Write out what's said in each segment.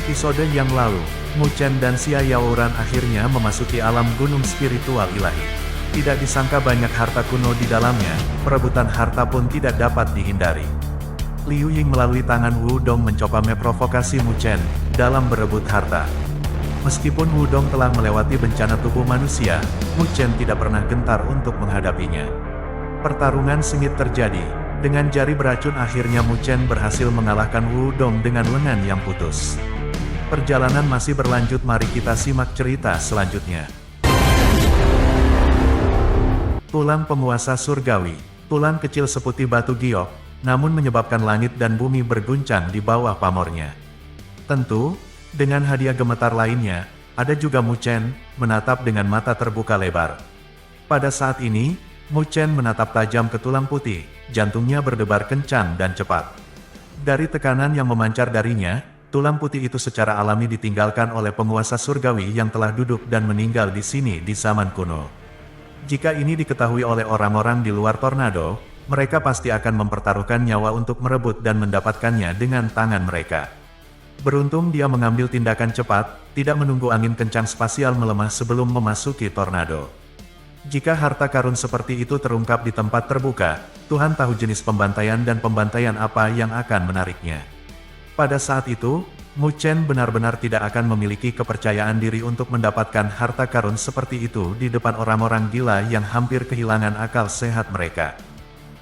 Episode yang lalu, Mu Chen dan Xia Yaoran akhirnya memasuki alam gunung spiritual ilahi. Tidak disangka banyak harta kuno di dalamnya, perebutan harta pun tidak dapat dihindari. Liu Ying melalui tangan Wu Dong mencoba memprovokasi Mu Chen dalam berebut harta. Meskipun Wu Dong telah melewati bencana tubuh manusia, Mu Chen tidak pernah gentar untuk menghadapinya. Pertarungan sengit terjadi. Dengan jari beracun akhirnya Mu Chen berhasil mengalahkan Wu Dong dengan lengan yang putus. Perjalanan masih berlanjut, mari kita simak cerita selanjutnya. Tulang penguasa surgawi. Tulang kecil seputih batu giok, namun menyebabkan langit dan bumi berguncang di bawah pamornya. Tentu, dengan hadiah gemetar lainnya, ada juga Mu Chen, menatap dengan mata terbuka lebar. Pada saat ini, Mu Chen menatap tajam ke tulang putih, jantungnya berdebar kencang dan cepat. Dari tekanan yang memancar darinya, tulang putih itu secara alami ditinggalkan oleh penguasa surgawi yang telah duduk dan meninggal di sini di zaman kuno. Jika ini diketahui oleh orang-orang di luar tornado, mereka pasti akan mempertaruhkan nyawa untuk merebut dan mendapatkannya dengan tangan mereka. Beruntung dia mengambil tindakan cepat, tidak menunggu angin kencang spasial melemah sebelum memasuki tornado. Jika harta karun seperti itu terungkap di tempat terbuka, Tuhan tahu jenis pembantaian dan pembantaian apa yang akan menariknya. Pada saat itu, Mu Chen benar-benar tidak akan memiliki kepercayaan diri untuk mendapatkan harta karun seperti itu di depan orang-orang gila yang hampir kehilangan akal sehat mereka.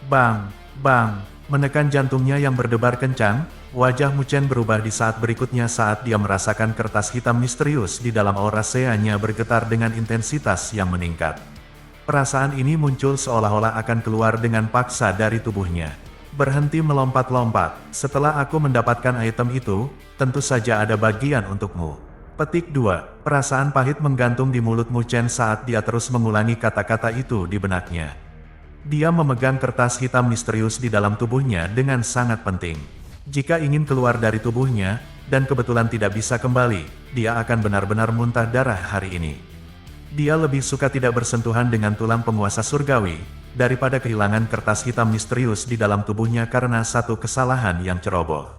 Bang! Bang! Menekan jantungnya yang berdebar kencang, wajah Mu Chen berubah di saat berikutnya saat dia merasakan kertas hitam misterius di dalam aura seanya bergetar dengan intensitas yang meningkat. Perasaan ini muncul seolah-olah akan keluar dengan paksa dari tubuhnya. Berhenti melompat-lompat, setelah aku mendapatkan item itu, tentu saja ada bagian untukmu. Petik 2. Perasaan pahit menggantung di mulut Mu Chen saat dia terus mengulangi kata-kata itu di benaknya. Dia memegang kertas hitam misterius di dalam tubuhnya dengan sangat penting. Jika ingin keluar dari tubuhnya, dan kebetulan tidak bisa kembali, dia akan benar-benar muntah darah hari ini. Dia lebih suka tidak bersentuhan dengan tulang penguasa surgawi, daripada kehilangan kertas hitam misterius di dalam tubuhnya karena satu kesalahan yang ceroboh.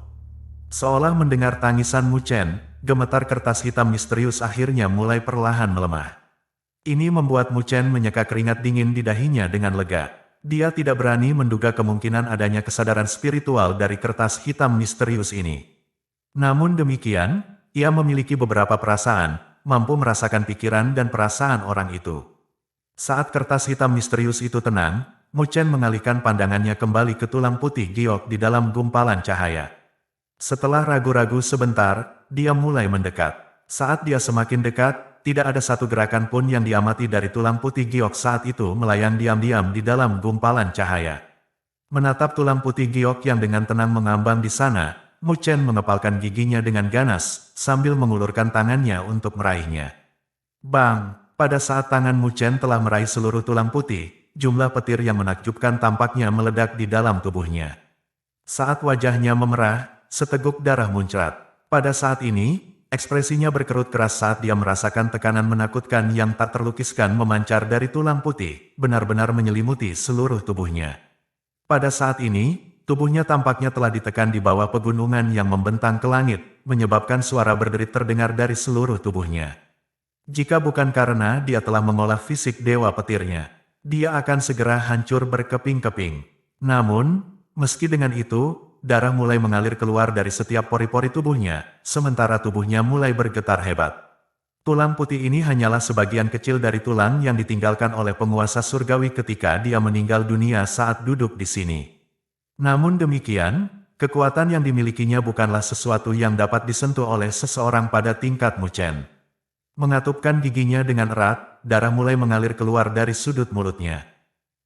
Seolah mendengar tangisan Mu Chen, gemetar kertas hitam misterius akhirnya mulai perlahan melemah. Ini membuat Mu Chen menyeka keringat dingin di dahinya dengan lega. Dia tidak berani menduga kemungkinan adanya kesadaran spiritual dari kertas hitam misterius ini. Namun demikian, ia memiliki beberapa perasaan, mampu merasakan pikiran dan perasaan orang itu. Saat kertas hitam misterius itu tenang, Mu Chen mengalihkan pandangannya kembali ke tulang putih giok di dalam gumpalan cahaya. Setelah ragu-ragu sebentar, dia mulai mendekat. Saat dia semakin dekat, tidak ada satu gerakan pun yang diamati dari tulang putih giok saat itu melayang diam-diam di dalam gumpalan cahaya. Menatap tulang putih giok yang dengan tenang mengambang di sana, Mu Chen mengepalkan giginya dengan ganas, sambil mengulurkan tangannya untuk meraihnya. Bang! Pada saat tangan Mu Chen telah meraih seluruh tulang putih, jumlah petir yang menakjubkan tampaknya meledak di dalam tubuhnya. Saat wajahnya memerah, seteguk darah muncrat. Pada saat ini, ekspresinya berkerut keras saat dia merasakan tekanan menakutkan yang tak terlukiskan memancar dari tulang putih, benar-benar menyelimuti seluruh tubuhnya. Pada saat ini, tubuhnya tampaknya telah ditekan di bawah pegunungan yang membentang ke langit, menyebabkan suara berderit terdengar dari seluruh tubuhnya. Jika bukan karena dia telah mengolah fisik dewa petirnya, dia akan segera hancur berkeping-keping. Namun, meski dengan itu, darah mulai mengalir keluar dari setiap pori-pori tubuhnya, sementara tubuhnya mulai bergetar hebat. Tulang putih ini hanyalah sebagian kecil dari tulang yang ditinggalkan oleh penguasa surgawi ketika dia meninggal dunia saat duduk di sini. Namun demikian, kekuatan yang dimilikinya bukanlah sesuatu yang dapat disentuh oleh seseorang pada tingkat Mu Chen. Mengatupkan giginya dengan erat, darah mulai mengalir keluar dari sudut mulutnya.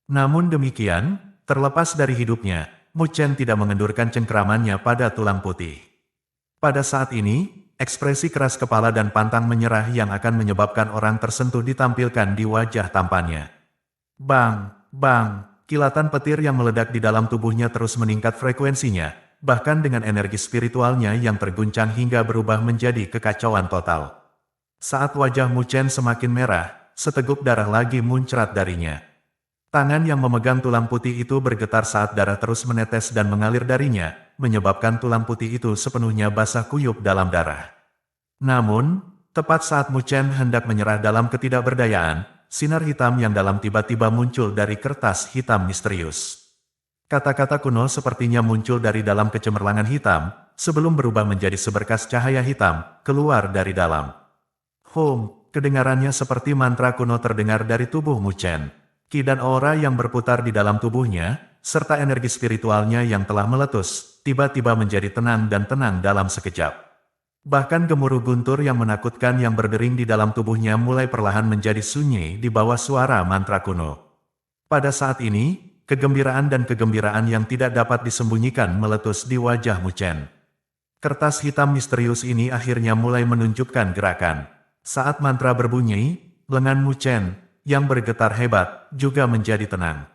Namun demikian, terlepas dari hidupnya, Mu Chen tidak mengendurkan cengkeramannya pada tulang putih. Pada saat ini, ekspresi keras kepala dan pantang menyerah yang akan menyebabkan orang tersentuh ditampilkan di wajah tampannya. Bang! Bang! Kilatan petir yang meledak di dalam tubuhnya terus meningkat frekuensinya, bahkan dengan energi spiritualnya yang terguncang hingga berubah menjadi kekacauan total. Saat wajah Mu Chen semakin merah, seteguk darah lagi muncrat darinya. Tangan yang memegang tulang putih itu bergetar saat darah terus menetes dan mengalir darinya, menyebabkan tulang putih itu sepenuhnya basah kuyup dalam darah. Namun, tepat saat Mu Chen hendak menyerah dalam ketidakberdayaan, sinar hitam yang dalam tiba-tiba muncul dari kertas hitam misterius. Kata-kata kuno sepertinya muncul dari dalam kecemerlangan hitam, sebelum berubah menjadi seberkas cahaya hitam, keluar dari dalam. Kedengarannya seperti mantra kuno terdengar dari tubuh Mu Chen. Ki dan aura yang berputar di dalam tubuhnya, serta energi spiritualnya yang telah meletus, tiba-tiba menjadi tenang dan tenang dalam sekejap. Bahkan gemuruh guntur yang menakutkan yang berdering di dalam tubuhnya mulai perlahan menjadi sunyi di bawah suara mantra kuno. Pada saat ini, kegembiraan dan kegembiraan yang tidak dapat disembunyikan meletus di wajah Mu Chen. Kertas hitam misterius ini akhirnya mulai menunjukkan gerakan. Saat mantra berbunyi, lengan Mu Chen, yang bergetar hebat, juga menjadi tenang.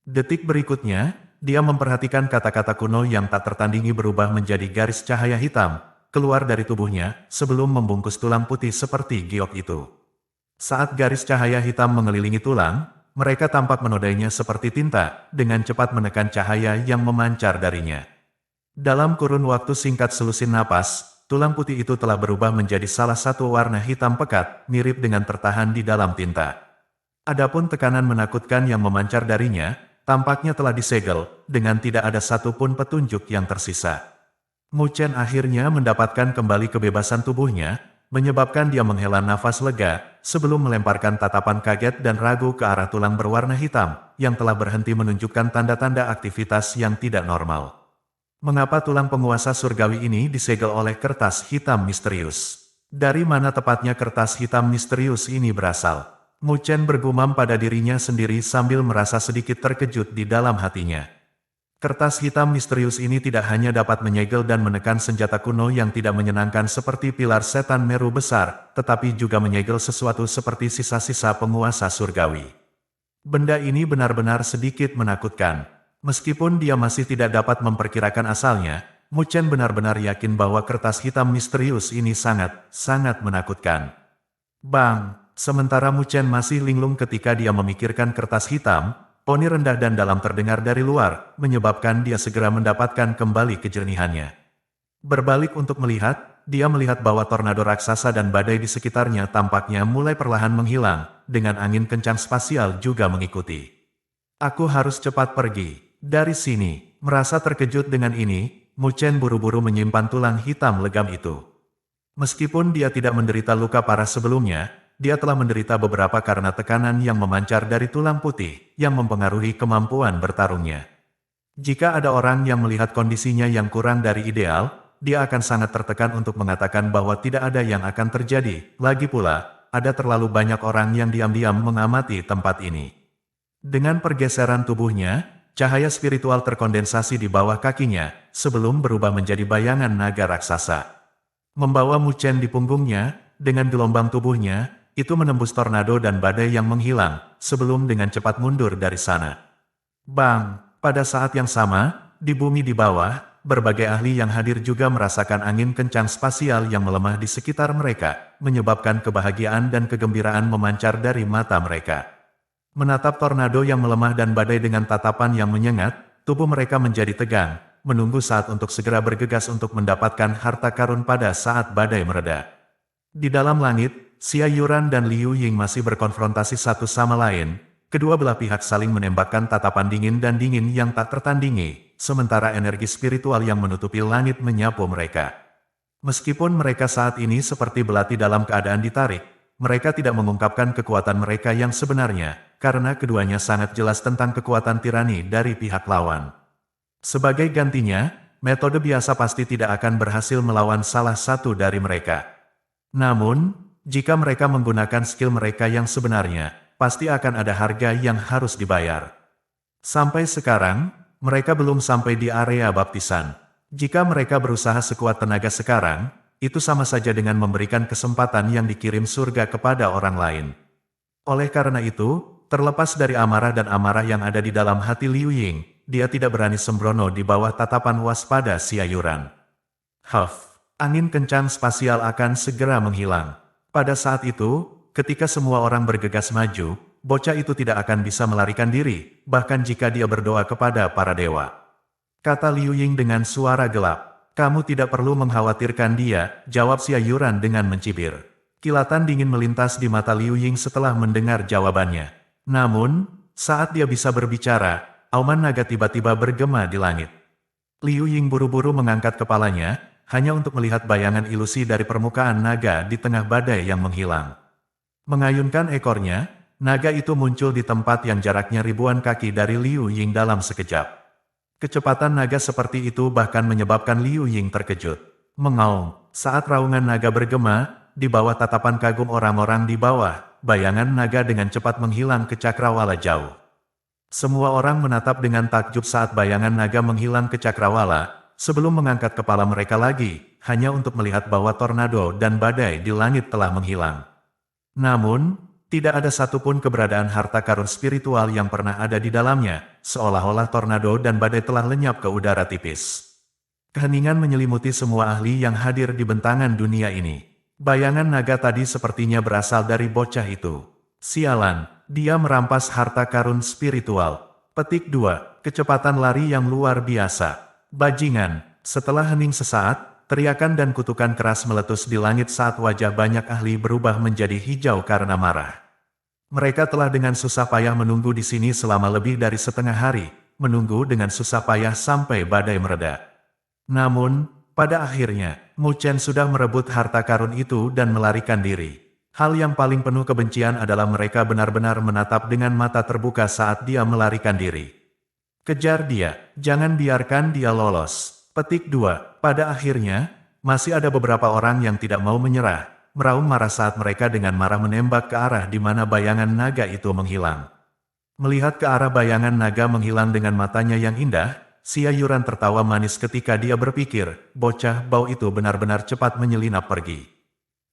Detik berikutnya, dia memperhatikan kata-kata kuno yang tak tertandingi berubah menjadi garis cahaya hitam, keluar dari tubuhnya, sebelum membungkus tulang putih seperti giok itu. Saat garis cahaya hitam mengelilingi tulang, mereka tampak menodainya seperti tinta, dengan cepat menekan cahaya yang memancar darinya. Dalam kurun waktu singkat selusin napas, tulang putih itu telah berubah menjadi salah satu warna hitam pekat, mirip dengan tertahan di dalam tinta. Adapun tekanan menakutkan yang memancar darinya, tampaknya telah disegel, dengan tidak ada satupun petunjuk yang tersisa. Mu Chen akhirnya mendapatkan kembali kebebasan tubuhnya, menyebabkan dia menghela nafas lega, sebelum melemparkan tatapan kaget dan ragu ke arah tulang berwarna hitam, yang telah berhenti menunjukkan tanda-tanda aktivitas yang tidak normal. Mengapa tulang penguasa surgawi ini disegel oleh kertas hitam misterius? Dari mana tepatnya kertas hitam misterius ini berasal? Mu Chen bergumam pada dirinya sendiri sambil merasa sedikit terkejut di dalam hatinya. Kertas hitam misterius ini tidak hanya dapat menyegel dan menekan senjata kuno yang tidak menyenangkan seperti pilar setan Meru besar, tetapi juga menyegel sesuatu seperti sisa-sisa penguasa surgawi. Benda ini benar-benar sedikit menakutkan. Meskipun dia masih tidak dapat memperkirakan asalnya, Mu Chen benar-benar yakin bahwa kertas hitam misterius ini sangat menakutkan. Bang! Sementara Mu Chen masih linglung ketika dia memikirkan kertas hitam, poni rendah dan dalam terdengar dari luar, menyebabkan dia segera mendapatkan kembali kejernihannya. Berbalik untuk melihat, dia melihat bahwa tornado raksasa dan badai di sekitarnya tampaknya mulai perlahan menghilang, dengan angin kencang spasial juga mengikuti. Aku harus cepat pergi. Dari sini, merasa terkejut dengan ini, Mu Chen buru-buru menyimpan tulang hitam legam itu. Meskipun dia tidak menderita luka parah sebelumnya, dia telah menderita beberapa karena tekanan yang memancar dari tulang putih, yang mempengaruhi kemampuan bertarungnya. Jika ada orang yang melihat kondisinya yang kurang dari ideal, dia akan sangat tertekan untuk mengatakan bahwa tidak ada yang akan terjadi. Lagi pula, ada terlalu banyak orang yang diam-diam mengamati tempat ini. Dengan pergeseran tubuhnya, cahaya spiritual terkondensasi di bawah kakinya, sebelum berubah menjadi bayangan naga raksasa. Membawa Mu Chen di punggungnya, dengan gelombang tubuhnya, itu menembus tornado dan badai yang menghilang, sebelum dengan cepat mundur dari sana. Bang! Pada saat yang sama, di bumi di bawah, berbagai ahli yang hadir juga merasakan angin kencang spasial yang melemah di sekitar mereka, menyebabkan kebahagiaan dan kegembiraan memancar dari mata mereka. Menatap tornado yang melemah dan badai dengan tatapan yang menyengat, tubuh mereka menjadi tegang, menunggu saat untuk segera bergegas untuk mendapatkan harta karun pada saat badai mereda. Di dalam langit, Xia Yuran dan Liu Ying masih berkonfrontasi satu sama lain, kedua belah pihak saling menembakkan tatapan dingin dan dingin yang tak tertandingi, sementara energi spiritual yang menutupi langit menyapu mereka. Meskipun mereka saat ini seperti belati dalam keadaan ditarik, mereka tidak mengungkapkan kekuatan mereka yang sebenarnya, karena keduanya sangat jelas tentang kekuatan tirani dari pihak lawan. Sebagai gantinya, metode biasa pasti tidak akan berhasil melawan salah satu dari mereka. Namun, jika mereka menggunakan skill mereka yang sebenarnya, pasti akan ada harga yang harus dibayar. Sampai sekarang, mereka belum sampai di area baptisan. Jika mereka berusaha sekuat tenaga sekarang, itu sama saja dengan memberikan kesempatan yang dikirim surga kepada orang lain. Oleh karena itu, terlepas dari amarah dan amarah yang ada di dalam hati Liu Ying, dia tidak berani sembrono di bawah tatapan waspada Xia Yuran. Angin kencang spasial akan segera menghilang. Pada saat itu, ketika semua orang bergegas maju, bocah itu tidak akan bisa melarikan diri, bahkan jika dia berdoa kepada para dewa. Kata Liu Ying dengan suara gelap. Kamu tidak perlu mengkhawatirkan dia, jawab Xia Yuran dengan mencibir. Kilatan dingin melintas di mata Liu Ying setelah mendengar jawabannya. Namun, saat dia bisa berbicara, auman naga tiba-tiba bergema di langit. Liu Ying buru-buru mengangkat kepalanya, hanya untuk melihat bayangan ilusi dari permukaan naga di tengah badai yang menghilang. Mengayunkan ekornya, naga itu muncul di tempat yang jaraknya ribuan kaki dari Liu Ying dalam sekejap. Kecepatan naga seperti itu bahkan menyebabkan Liu Ying terkejut. Mengaum, saat raungan naga bergema, di bawah tatapan kagum orang-orang di bawah, bayangan naga dengan cepat menghilang ke cakrawala jauh. Semua orang menatap dengan takjub saat bayangan naga menghilang ke cakrawala, sebelum mengangkat kepala mereka lagi, hanya untuk melihat bahwa tornado dan badai di langit telah menghilang. Namun, tidak ada satupun keberadaan harta karun spiritual yang pernah ada di dalamnya, seolah-olah tornado dan badai telah lenyap ke udara tipis. Keheningan menyelimuti semua ahli yang hadir di bentangan dunia ini. Bayangan naga tadi sepertinya berasal dari bocah itu. Sialan, dia merampas harta karun spiritual. Petik 2, kecepatan lari yang luar biasa. Bajingan, setelah hening sesaat, teriakan dan kutukan keras meletus di langit saat wajah banyak ahli berubah menjadi hijau karena marah. Mereka telah dengan susah payah menunggu di sini selama lebih dari setengah hari, menunggu dengan susah payah sampai badai mereda. Namun, pada akhirnya, Mu Chen sudah merebut harta karun itu dan melarikan diri. Hal yang paling penuh kebencian adalah mereka benar-benar menatap dengan mata terbuka saat dia melarikan diri. Kejar dia, jangan biarkan dia lolos. Petik 2, pada akhirnya, masih ada beberapa orang yang tidak mau menyerah, meraung marah saat mereka dengan marah menembak ke arah di mana bayangan naga itu menghilang. Melihat ke arah bayangan naga menghilang dengan matanya yang indah, Xia Yuran tertawa manis ketika dia berpikir, bocah bau itu benar-benar cepat menyelinap pergi.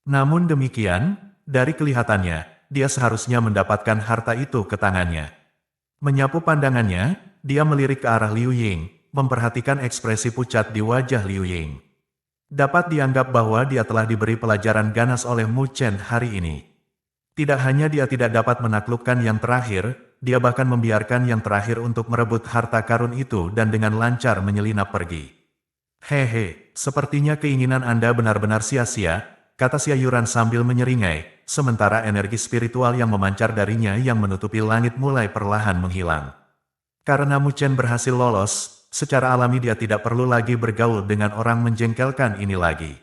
Namun demikian, dari kelihatannya, dia seharusnya mendapatkan harta itu ke tangannya. Menyapu pandangannya, dia melirik ke arah Liu Ying, memperhatikan ekspresi pucat di wajah Liu Ying. Dapat dianggap bahwa dia telah diberi pelajaran ganas oleh Mu Chen hari ini. Tidak hanya dia tidak dapat menaklukkan yang terakhir, dia bahkan membiarkan yang terakhir untuk merebut harta karun itu dan dengan lancar menyelinap pergi. Hehe, sepertinya keinginan Anda benar-benar sia-sia, kata Xia Yuran sambil menyeringai, sementara energi spiritual yang memancar darinya yang menutupi langit mulai perlahan menghilang. Karena Mu Chen berhasil lolos, secara alami dia tidak perlu lagi bergaul dengan orang menjengkelkan ini lagi.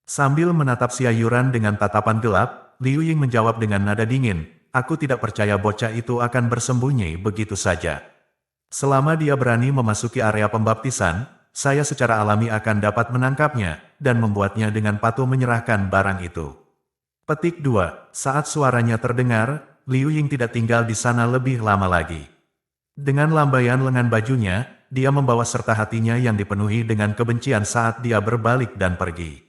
Sambil menatap Xia Yuran dengan tatapan gelap, Liu Ying menjawab dengan nada dingin, aku tidak percaya bocah itu akan bersembunyi begitu saja. Selama dia berani memasuki area pembaptisan, saya secara alami akan dapat menangkapnya, dan membuatnya dengan patuh menyerahkan barang itu. Petik 2, saat suaranya terdengar, Liu Ying tidak tinggal di sana lebih lama lagi. Dengan lambaian lengan bajunya, dia membawa serta hatinya yang dipenuhi dengan kebencian saat dia berbalik dan pergi.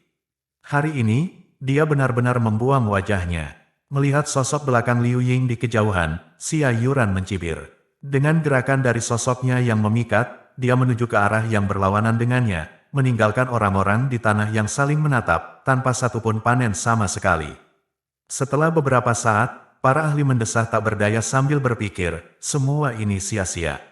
Hari ini, dia benar-benar membuang wajahnya. Melihat sosok belakang Liu Ying di kejauhan, Xia Yuran mencibir. Dengan gerakan dari sosoknya yang memikat, dia menuju ke arah yang berlawanan dengannya, meninggalkan orang-orang di tanah yang saling menatap, tanpa satupun panen sama sekali. Setelah beberapa saat, para ahli mendesah tak berdaya sambil berpikir, semua ini sia-sia.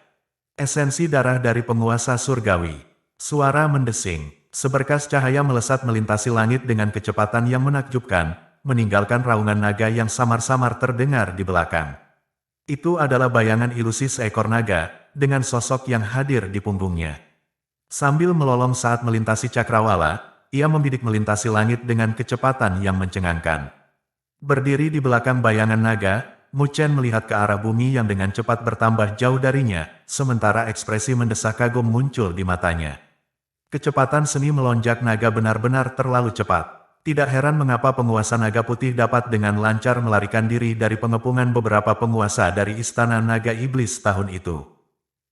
Esensi darah dari penguasa surgawi. Suara mendesing. Seberkas cahaya melesat melintasi langit dengan kecepatan yang menakjubkan, meninggalkan raungan naga yang samar-samar terdengar di belakang. Itu adalah bayangan ilusi seekor naga, dengan sosok yang hadir di punggungnya. Sambil melolong saat melintasi cakrawala, ia membidik melintasi langit dengan kecepatan yang mencengangkan. Berdiri di belakang bayangan naga, Mu Chen melihat ke arah bumi yang dengan cepat bertambah jauh darinya, sementara ekspresi mendesak kagum muncul di matanya. Kecepatan seni melonjak naga benar-benar terlalu cepat. Tidak heran mengapa penguasa naga putih dapat dengan lancar melarikan diri dari pengepungan beberapa penguasa dari istana naga iblis tahun itu.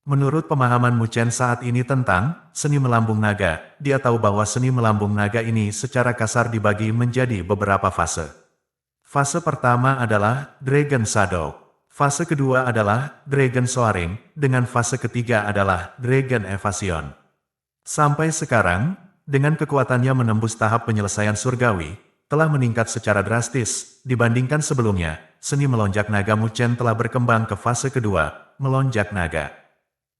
Menurut pemahaman Mu Chen saat ini tentang seni melambung naga, dia tahu bahwa seni melambung naga ini secara kasar dibagi menjadi beberapa fase. Fase pertama adalah Dragon Shadow. Fase kedua adalah Dragon Soaring, dengan fase ketiga adalah Dragon Evasion. Sampai sekarang, dengan kekuatannya menembus tahap penyelesaian surgawi, telah meningkat secara drastis, dibandingkan sebelumnya, seni melonjak naga Mu Chen telah berkembang ke fase kedua, melonjak naga.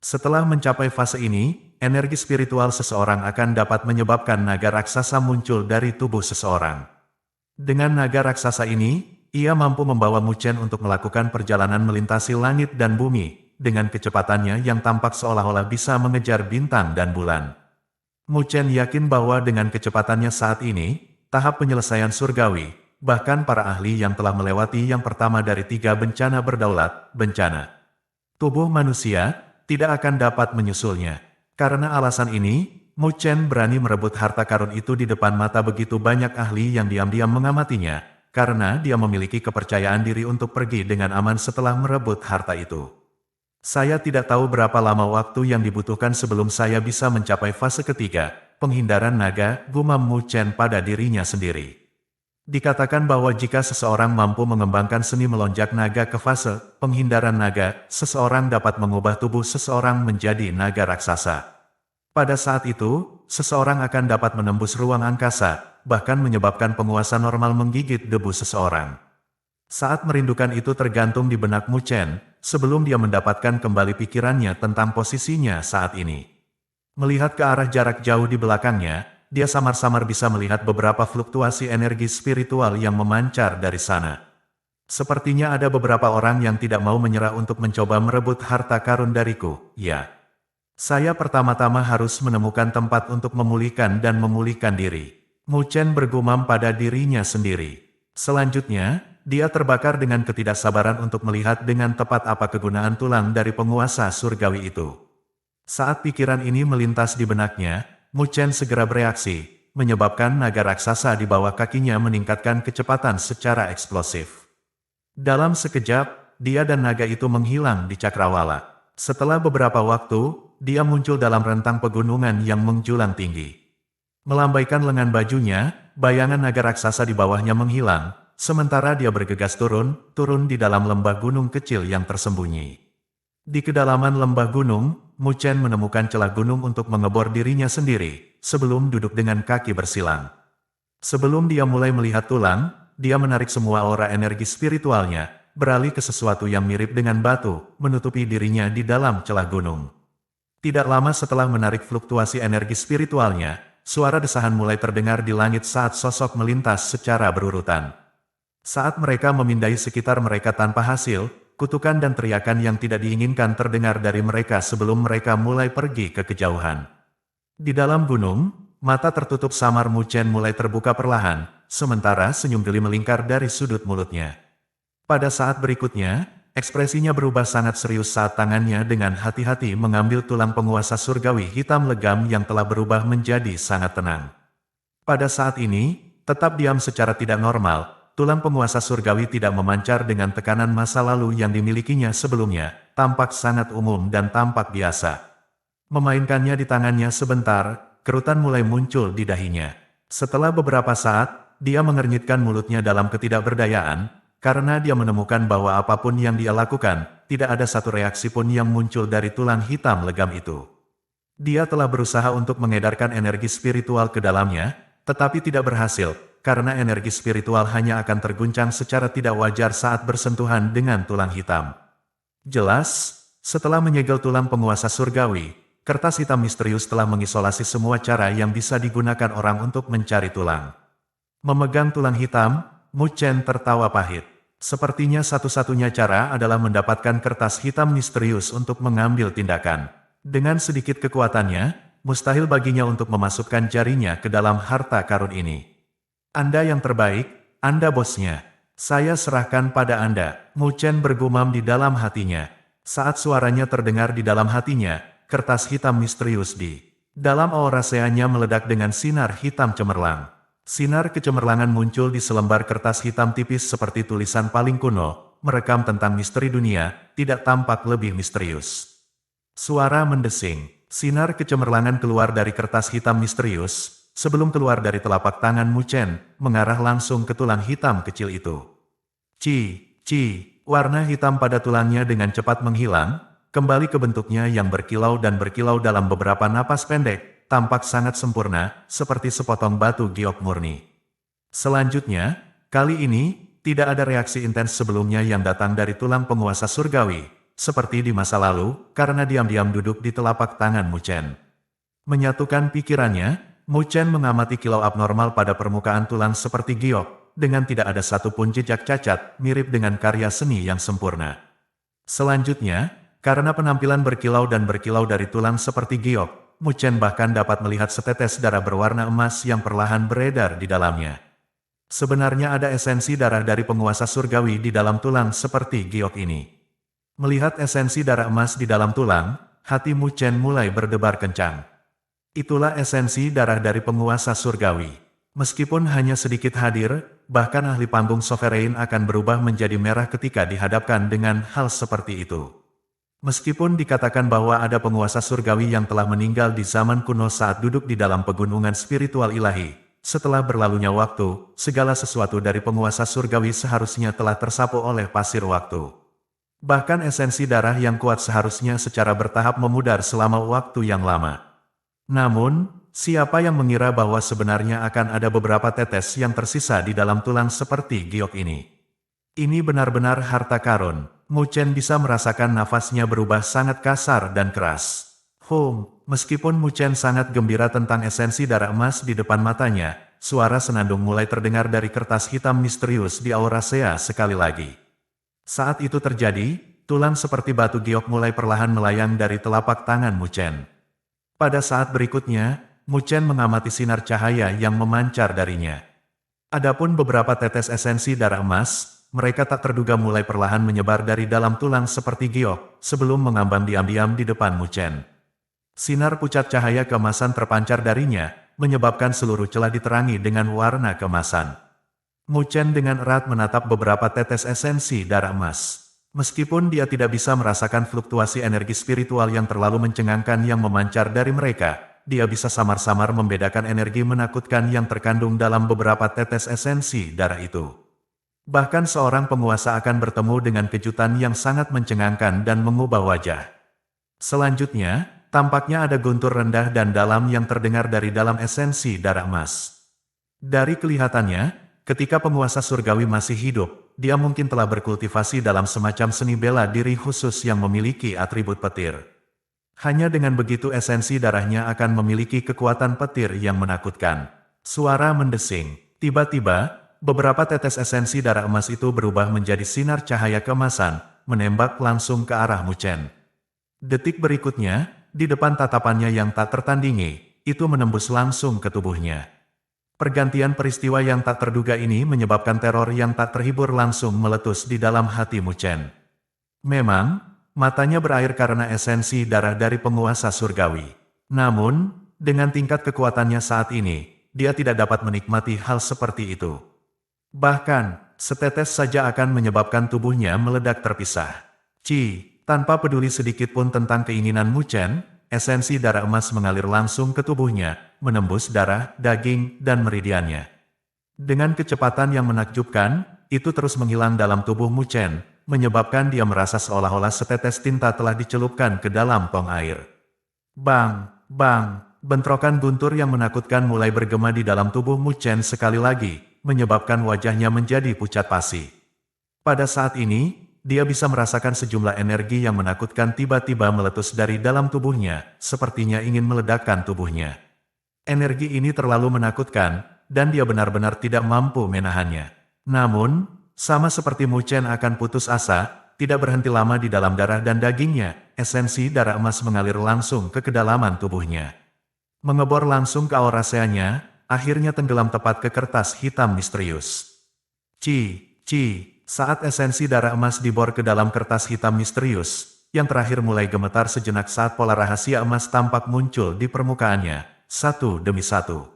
Setelah mencapai fase ini, energi spiritual seseorang akan dapat menyebabkan naga raksasa muncul dari tubuh seseorang. Dengan naga raksasa ini, ia mampu membawa Mu Chen untuk melakukan perjalanan melintasi langit dan bumi, dengan kecepatannya yang tampak seolah-olah bisa mengejar bintang dan bulan. Mu Chen yakin bahwa dengan kecepatannya saat ini, tahap penyelesaian surgawi, bahkan para ahli yang telah melewati yang pertama dari 3 bencana berdaulat, bencana tubuh manusia, tidak akan dapat menyusulnya. Karena alasan ini, Mu Chen berani merebut harta karun itu di depan mata begitu banyak ahli yang diam-diam mengamatinya, karena dia memiliki kepercayaan diri untuk pergi dengan aman setelah merebut harta itu. Saya tidak tahu berapa lama waktu yang dibutuhkan sebelum saya bisa mencapai fase ketiga, penghindaran naga, gumam Mu Chen pada dirinya sendiri. Dikatakan bahwa jika seseorang mampu mengembangkan seni melonjak naga ke fase penghindaran naga, seseorang dapat mengubah tubuh seseorang menjadi naga raksasa. Pada saat itu, seseorang akan dapat menembus ruang angkasa, bahkan menyebabkan penguasa normal menggigit debu seseorang. Saat merindukan itu tergantung di benak Mu Chen, sebelum dia mendapatkan kembali pikirannya tentang posisinya saat ini. Melihat ke arah jarak jauh di belakangnya, dia samar-samar bisa melihat beberapa fluktuasi energi spiritual yang memancar dari sana. Sepertinya ada beberapa orang yang tidak mau menyerah untuk mencoba merebut harta karun dariku, ya. Saya pertama-tama harus menemukan tempat untuk memulihkan dan memulihkan diri. Mu Chen bergumam pada dirinya sendiri. Selanjutnya, dia terbakar dengan ketidaksabaran untuk melihat dengan tepat apa kegunaan tulang dari penguasa surgawi itu. Saat pikiran ini melintas di benaknya, Mu Chen segera bereaksi, menyebabkan naga raksasa di bawah kakinya meningkatkan kecepatan secara eksplosif. Dalam sekejap, dia dan naga itu menghilang di cakrawala. Setelah beberapa waktu, dia muncul dalam rentang pegunungan yang menjulang tinggi. Melambaikan lengan bajunya, bayangan naga raksasa di bawahnya menghilang, sementara dia bergegas turun di dalam lembah gunung kecil yang tersembunyi. Di kedalaman lembah gunung, Mu Chen menemukan celah gunung untuk mengebor dirinya sendiri, sebelum duduk dengan kaki bersilang. Sebelum dia mulai melihat tulang, dia menarik semua aura energi spiritualnya, beralih ke sesuatu yang mirip dengan batu, menutupi dirinya di dalam celah gunung. Tidak lama setelah menarik fluktuasi energi spiritualnya, suara desahan mulai terdengar di langit saat sosok melintas secara berurutan. Saat mereka memindai sekitar mereka tanpa hasil, kutukan dan teriakan yang tidak diinginkan terdengar dari mereka sebelum mereka mulai pergi ke kejauhan. Di dalam gunung, mata tertutup samar Mu Chen mulai terbuka perlahan, sementara senyum geli melingkar dari sudut mulutnya. Pada saat berikutnya, ekspresinya berubah sangat serius saat tangannya dengan hati-hati mengambil tulang penguasa surgawi hitam legam yang telah berubah menjadi sangat tenang. Pada saat ini, tetap diam secara tidak normal. Tulang penguasa surgawi tidak memancar dengan tekanan masa lalu yang dimilikinya sebelumnya, tampak sangat umum dan tampak biasa. Memainkannya di tangannya sebentar, kerutan mulai muncul di dahinya. Setelah beberapa saat, dia mengernyitkan mulutnya dalam ketidakberdayaan, karena dia menemukan bahwa apapun yang dia lakukan, tidak ada satu reaksi pun yang muncul dari tulang hitam legam itu. Dia telah berusaha untuk mengedarkan energi spiritual ke dalamnya, tetapi tidak berhasil. Karena energi spiritual hanya akan terguncang secara tidak wajar saat bersentuhan dengan tulang hitam. Jelas, setelah menyegel tulang penguasa surgawi, kertas hitam misterius telah mengisolasi semua cara yang bisa digunakan orang untuk mencari tulang. Memegang tulang hitam, Mu Chen tertawa pahit. Sepertinya satu-satunya cara adalah mendapatkan kertas hitam misterius untuk mengambil tindakan. Dengan sedikit kekuatannya, mustahil baginya untuk memasukkan jarinya ke dalam harta karun ini. Anda yang terbaik, Anda bosnya. Saya serahkan pada Anda, Mu Chen bergumam di dalam hatinya. Saat suaranya terdengar di dalam hatinya, kertas hitam misterius di dalam aura seanya meledak dengan sinar hitam cemerlang. Sinar kecemerlangan muncul di selembar kertas hitam tipis seperti tulisan paling kuno, merekam tentang misteri dunia, tidak tampak lebih misterius. Suara mendesing, sinar kecemerlangan keluar dari kertas hitam misterius. Sebelum keluar dari telapak tangan Mu Chen, mengarah langsung ke tulang hitam kecil itu. Warna hitam pada tulangnya dengan cepat menghilang, kembali ke bentuknya yang berkilau dan berkilau dalam beberapa napas pendek, tampak sangat sempurna, seperti sepotong batu giok murni. Selanjutnya, kali ini, tidak ada reaksi intens sebelumnya yang datang dari tulang penguasa surgawi, seperti di masa lalu, karena diam-diam duduk di telapak tangan Mu Chen. Menyatukan pikirannya, Mu Chen mengamati kilau abnormal pada permukaan tulang seperti giok, dengan tidak ada satupun jejak cacat, mirip dengan karya seni yang sempurna. Selanjutnya, karena penampilan berkilau dan berkilau dari tulang seperti giok, Mu Chen bahkan dapat melihat setetes darah berwarna emas yang perlahan beredar di dalamnya. Sebenarnya ada esensi darah dari penguasa surgawi di dalam tulang seperti giok ini. Melihat esensi darah emas di dalam tulang, hati Mu Chen mulai berdebar kencang. Itulah esensi darah dari penguasa surgawi. Meskipun hanya sedikit hadir, bahkan ahli panggung Sovereign akan berubah menjadi merah ketika dihadapkan dengan hal seperti itu. Meskipun dikatakan bahwa ada penguasa surgawi yang telah meninggal di zaman kuno saat duduk di dalam pegunungan spiritual ilahi, setelah berlalunya waktu, segala sesuatu dari penguasa surgawi seharusnya telah tersapu oleh pasir waktu. Bahkan esensi darah yang kuat seharusnya secara bertahap memudar selama waktu yang lama. Namun, siapa yang mengira bahwa sebenarnya akan ada beberapa tetes yang tersisa di dalam tulang seperti giok ini? Ini benar-benar harta karun. Mu Chen bisa merasakan nafasnya berubah sangat kasar dan keras. Meskipun Mu Chen sangat gembira tentang esensi darah emas di depan matanya, suara senandung mulai terdengar dari kertas hitam misterius di Aurasea sekali lagi. Saat itu terjadi, tulang seperti batu giok mulai perlahan melayang dari telapak tangan Mu Chen. Pada saat berikutnya, Mu Chen mengamati sinar cahaya yang memancar darinya. Adapun beberapa tetes esensi darah emas, mereka tak terduga mulai perlahan menyebar dari dalam tulang seperti giok, sebelum mengambang diam-diam di depan Mu Chen. Sinar pucat cahaya keemasan terpancar darinya, menyebabkan seluruh celah diterangi dengan warna keemasan. Mu Chen dengan erat menatap beberapa tetes esensi darah emas. Meskipun dia tidak bisa merasakan fluktuasi energi spiritual yang terlalu mencengangkan yang memancar dari mereka, dia bisa samar-samar membedakan energi menakutkan yang terkandung dalam beberapa tetes esensi darah itu. Bahkan seorang penguasa akan bertemu dengan kejutan yang sangat mencengangkan dan mengubah wajah. Selanjutnya, tampaknya ada guntur rendah dan dalam yang terdengar dari dalam esensi darah emas. Dari kelihatannya, ketika penguasa surgawi masih hidup, dia mungkin telah berkultivasi dalam semacam seni bela diri khusus yang memiliki atribut petir. Hanya dengan begitu esensi darahnya akan memiliki kekuatan petir yang menakutkan. Suara mendesing. Tiba-tiba, beberapa tetes esensi darah emas itu berubah menjadi sinar cahaya keemasan, menembak langsung ke arah Mu Chen. Detik berikutnya, di depan tatapannya yang tak tertandingi, itu menembus langsung ke tubuhnya. Pergantian peristiwa yang tak terduga ini menyebabkan teror yang tak terhibur langsung meletus di dalam hati Mu Chen. Memang, matanya berair karena esensi darah dari penguasa surgawi. Namun, dengan tingkat kekuatannya saat ini, dia tidak dapat menikmati hal seperti itu. Bahkan, setetes saja akan menyebabkan tubuhnya meledak terpisah. Tanpa peduli sedikit pun tentang keinginan Mu Chen, esensi darah emas mengalir langsung ke tubuhnya, menembus darah, daging, dan meridiannya. Dengan kecepatan yang menakjubkan, itu terus menghilang dalam tubuh Mu Chen, menyebabkan dia merasa seolah-olah setetes tinta telah dicelupkan ke dalam tong air. Bang! Bang! Bentrokan guntur yang menakutkan mulai bergema di dalam tubuh Mu Chen sekali lagi, menyebabkan wajahnya menjadi pucat pasi. Pada saat ini, dia bisa merasakan sejumlah energi yang menakutkan tiba-tiba meletus dari dalam tubuhnya, sepertinya ingin meledakkan tubuhnya. Energi ini terlalu menakutkan, dan dia benar-benar tidak mampu menahannya. Namun, sama seperti Mu Chen akan putus asa, tidak berhenti lama di dalam darah dan dagingnya, esensi darah emas mengalir langsung ke kedalaman tubuhnya. Mengebor langsung ke auraseanya, akhirnya tenggelam tepat ke kertas hitam misterius. Saat esensi darah emas dibor ke dalam kertas hitam misterius, yang terakhir mulai gemetar sejenak saat pola rahasia emas tampak muncul di permukaannya, satu demi satu.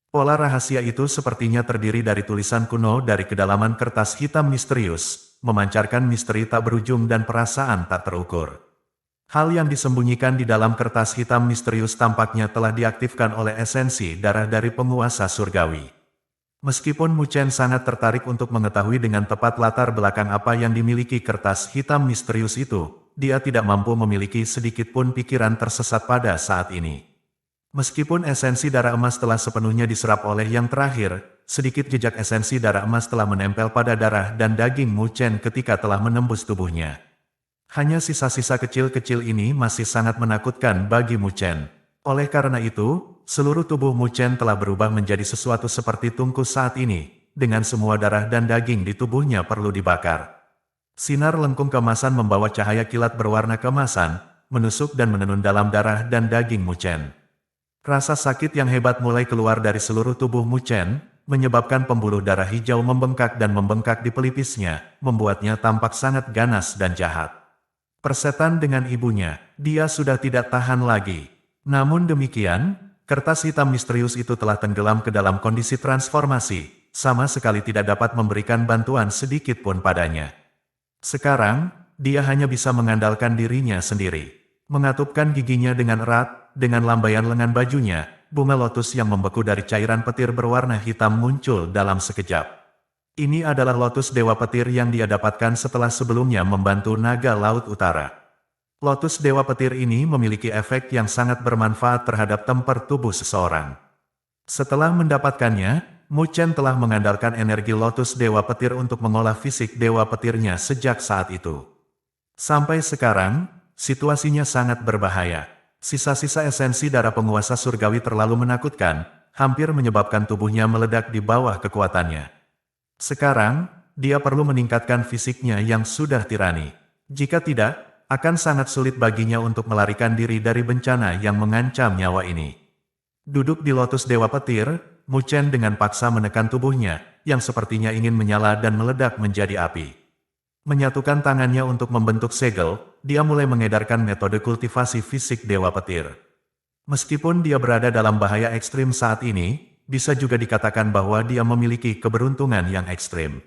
Pola rahasia itu sepertinya terdiri dari tulisan kuno dari kedalaman kertas hitam misterius, memancarkan misteri tak berujung dan perasaan tak terukur. Hal yang disembunyikan di dalam kertas hitam misterius tampaknya telah diaktifkan oleh esensi darah dari penguasa surgawi. Meskipun Mu Chen sangat tertarik untuk mengetahui dengan tepat latar belakang apa yang dimiliki kertas hitam misterius itu, dia tidak mampu memiliki sedikit pun pikiran tersesat pada saat ini. Meskipun esensi darah emas telah sepenuhnya diserap oleh yang terakhir, sedikit jejak esensi darah emas telah menempel pada darah dan daging Mu Chen ketika telah menembus tubuhnya. Hanya sisa-sisa kecil-kecil ini masih sangat menakutkan bagi Mu Chen. Oleh karena itu, seluruh tubuh Mu Chen telah berubah menjadi sesuatu seperti tungku saat ini, dengan semua darah dan daging di tubuhnya perlu dibakar. Sinar lengkung keemasan membawa cahaya kilat berwarna keemasan, menusuk dan menenun dalam darah dan daging Mu Chen. Rasa sakit yang hebat mulai keluar dari seluruh tubuh Mu Chen, menyebabkan pembuluh darah hijau membengkak dan membengkak di pelipisnya, membuatnya tampak sangat ganas dan jahat. Persetan dengan ibunya, dia sudah tidak tahan lagi. Namun demikian, kertas hitam misterius itu telah tenggelam ke dalam kondisi transformasi, sama sekali tidak dapat memberikan bantuan sedikit pun padanya. Sekarang, dia hanya bisa mengandalkan dirinya sendiri. Mengatupkan giginya dengan erat, dengan lambaian lengan bajunya, bunga lotus yang membeku dari cairan petir berwarna hitam muncul dalam sekejap. Ini adalah lotus Dewa Petir yang dia dapatkan setelah sebelumnya membantu Naga Laut Utara. Lotus Dewa Petir ini memiliki efek yang sangat bermanfaat terhadap temper tubuh seseorang. Setelah mendapatkannya, Mu Chen telah mengandalkan energi Lotus Dewa Petir untuk mengolah fisik Dewa Petirnya sejak saat itu. Sampai sekarang, situasinya sangat berbahaya. Sisa-sisa esensi darah penguasa surgawi terlalu menakutkan, hampir menyebabkan tubuhnya meledak di bawah kekuatannya. Sekarang, dia perlu meningkatkan fisiknya yang sudah tirani. Jika tidak, akan sangat sulit baginya untuk melarikan diri dari bencana yang mengancam nyawa ini. Duduk di Lotus Dewa Petir, Mu Chen dengan paksa menekan tubuhnya, yang sepertinya ingin menyala dan meledak menjadi api. Menyatukan tangannya untuk membentuk segel, dia mulai mengedarkan metode kultivasi fisik Dewa Petir. Meskipun dia berada dalam bahaya ekstrim saat ini, bisa juga dikatakan bahwa dia memiliki keberuntungan yang ekstrim.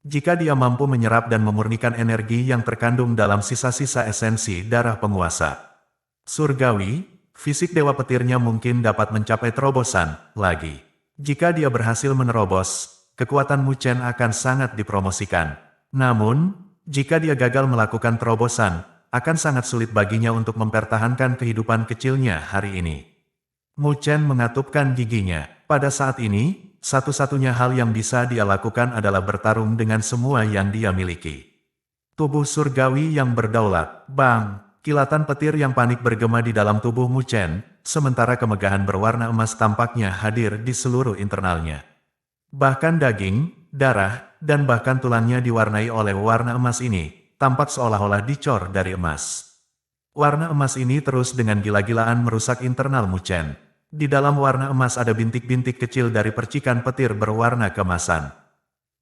Jika dia mampu menyerap dan memurnikan energi yang terkandung dalam sisa-sisa esensi darah penguasa surgawi, fisik Dewa Petirnya mungkin dapat mencapai terobosan lagi. Jika dia berhasil menerobos, kekuatan Mu Chen akan sangat dipromosikan. Namun, jika dia gagal melakukan terobosan, akan sangat sulit baginya untuk mempertahankan kehidupan kecilnya hari ini. Mu Chen mengatupkan giginya. Pada saat ini, satu-satunya hal yang bisa dia lakukan adalah bertarung dengan semua yang dia miliki. Tubuh surgawi yang berdaulat, bang! Kilatan petir yang panik bergema di dalam tubuh Mu Chen, sementara kemegahan berwarna emas tampaknya hadir di seluruh internalnya. Bahkan daging, darah, dan bahkan tulangnya diwarnai oleh warna emas ini, tampak seolah-olah dicor dari emas. Warna emas ini terus dengan gila-gilaan merusak internal Mu Chen. Di dalam warna emas ada bintik-bintik kecil dari percikan petir berwarna keemasan.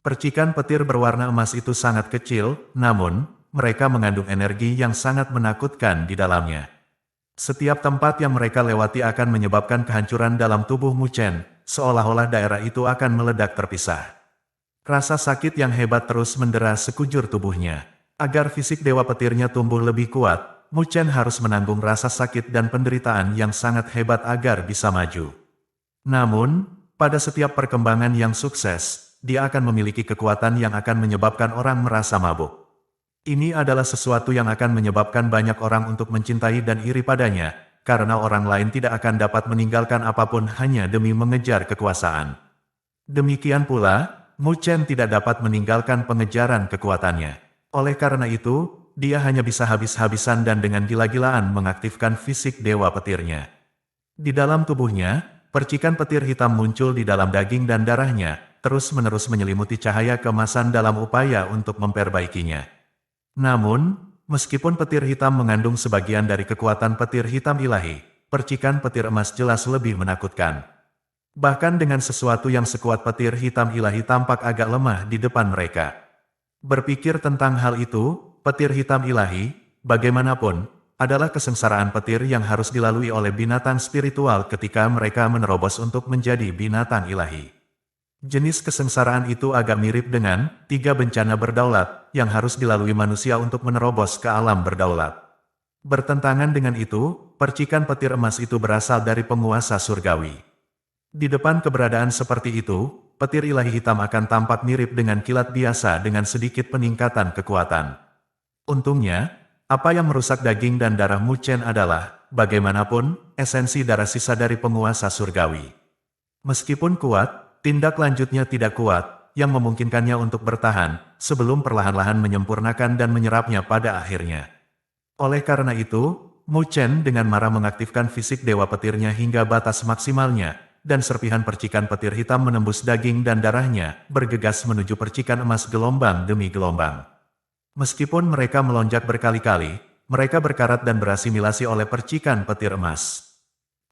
Percikan petir berwarna emas itu sangat kecil, namun, mereka mengandung energi yang sangat menakutkan di dalamnya. Setiap tempat yang mereka lewati akan menyebabkan kehancuran dalam tubuh Mu Chen, seolah-olah daerah itu akan meledak terpisah. Rasa sakit yang hebat terus mendera sekujur tubuhnya. Agar fisik Dewa Petirnya tumbuh lebih kuat, Mu Chen harus menanggung rasa sakit dan penderitaan yang sangat hebat agar bisa maju. Namun, pada setiap perkembangan yang sukses, dia akan memiliki kekuatan yang akan menyebabkan orang merasa mabuk. Ini adalah sesuatu yang akan menyebabkan banyak orang untuk mencintai dan iri padanya, karena orang lain tidak akan dapat meninggalkan apapun hanya demi mengejar kekuasaan. Demikian pula, Mu Chen tidak dapat meninggalkan pengejaran kekuatannya. Oleh karena itu, dia hanya bisa habis-habisan dan dengan gila-gilaan mengaktifkan fisik Dewa Petirnya. Di dalam tubuhnya, percikan petir hitam muncul di dalam daging dan darahnya, terus-menerus menyelimuti cahaya keemasan dalam upaya untuk memperbaikinya. Namun, meskipun petir hitam mengandung sebagian dari kekuatan petir hitam ilahi, percikan petir emas jelas lebih menakutkan. Bahkan dengan sesuatu yang sekuat petir hitam ilahi tampak agak lemah di depan mereka. Berpikir tentang hal itu, petir hitam ilahi, bagaimanapun, adalah kesengsaraan petir yang harus dilalui oleh binatang spiritual ketika mereka menerobos untuk menjadi binatang ilahi. Jenis kesengsaraan itu agak mirip dengan 3 bencana berdaulat yang harus dilalui manusia untuk menerobos ke alam berdaulat. Bertentangan dengan itu, percikan petir emas itu berasal dari penguasa surgawi. Di depan keberadaan seperti itu, petir ilahi hitam akan tampak mirip dengan kilat biasa dengan sedikit peningkatan kekuatan. Untungnya, apa yang merusak daging dan darah Mu Chen adalah, bagaimanapun, esensi darah sisa dari penguasa surgawi. Meskipun kuat, tindak lanjutnya tidak kuat, yang memungkinkannya untuk bertahan, sebelum perlahan-lahan menyempurnakan dan menyerapnya pada akhirnya. Oleh karena itu, Mu Chen dengan marah mengaktifkan fisik dewa petirnya hingga batas maksimalnya, dan serpihan percikan petir hitam menembus daging dan darahnya, bergegas menuju percikan emas gelombang demi gelombang. Meskipun mereka melonjak berkali-kali, mereka berkarat dan berasimilasi oleh percikan petir emas.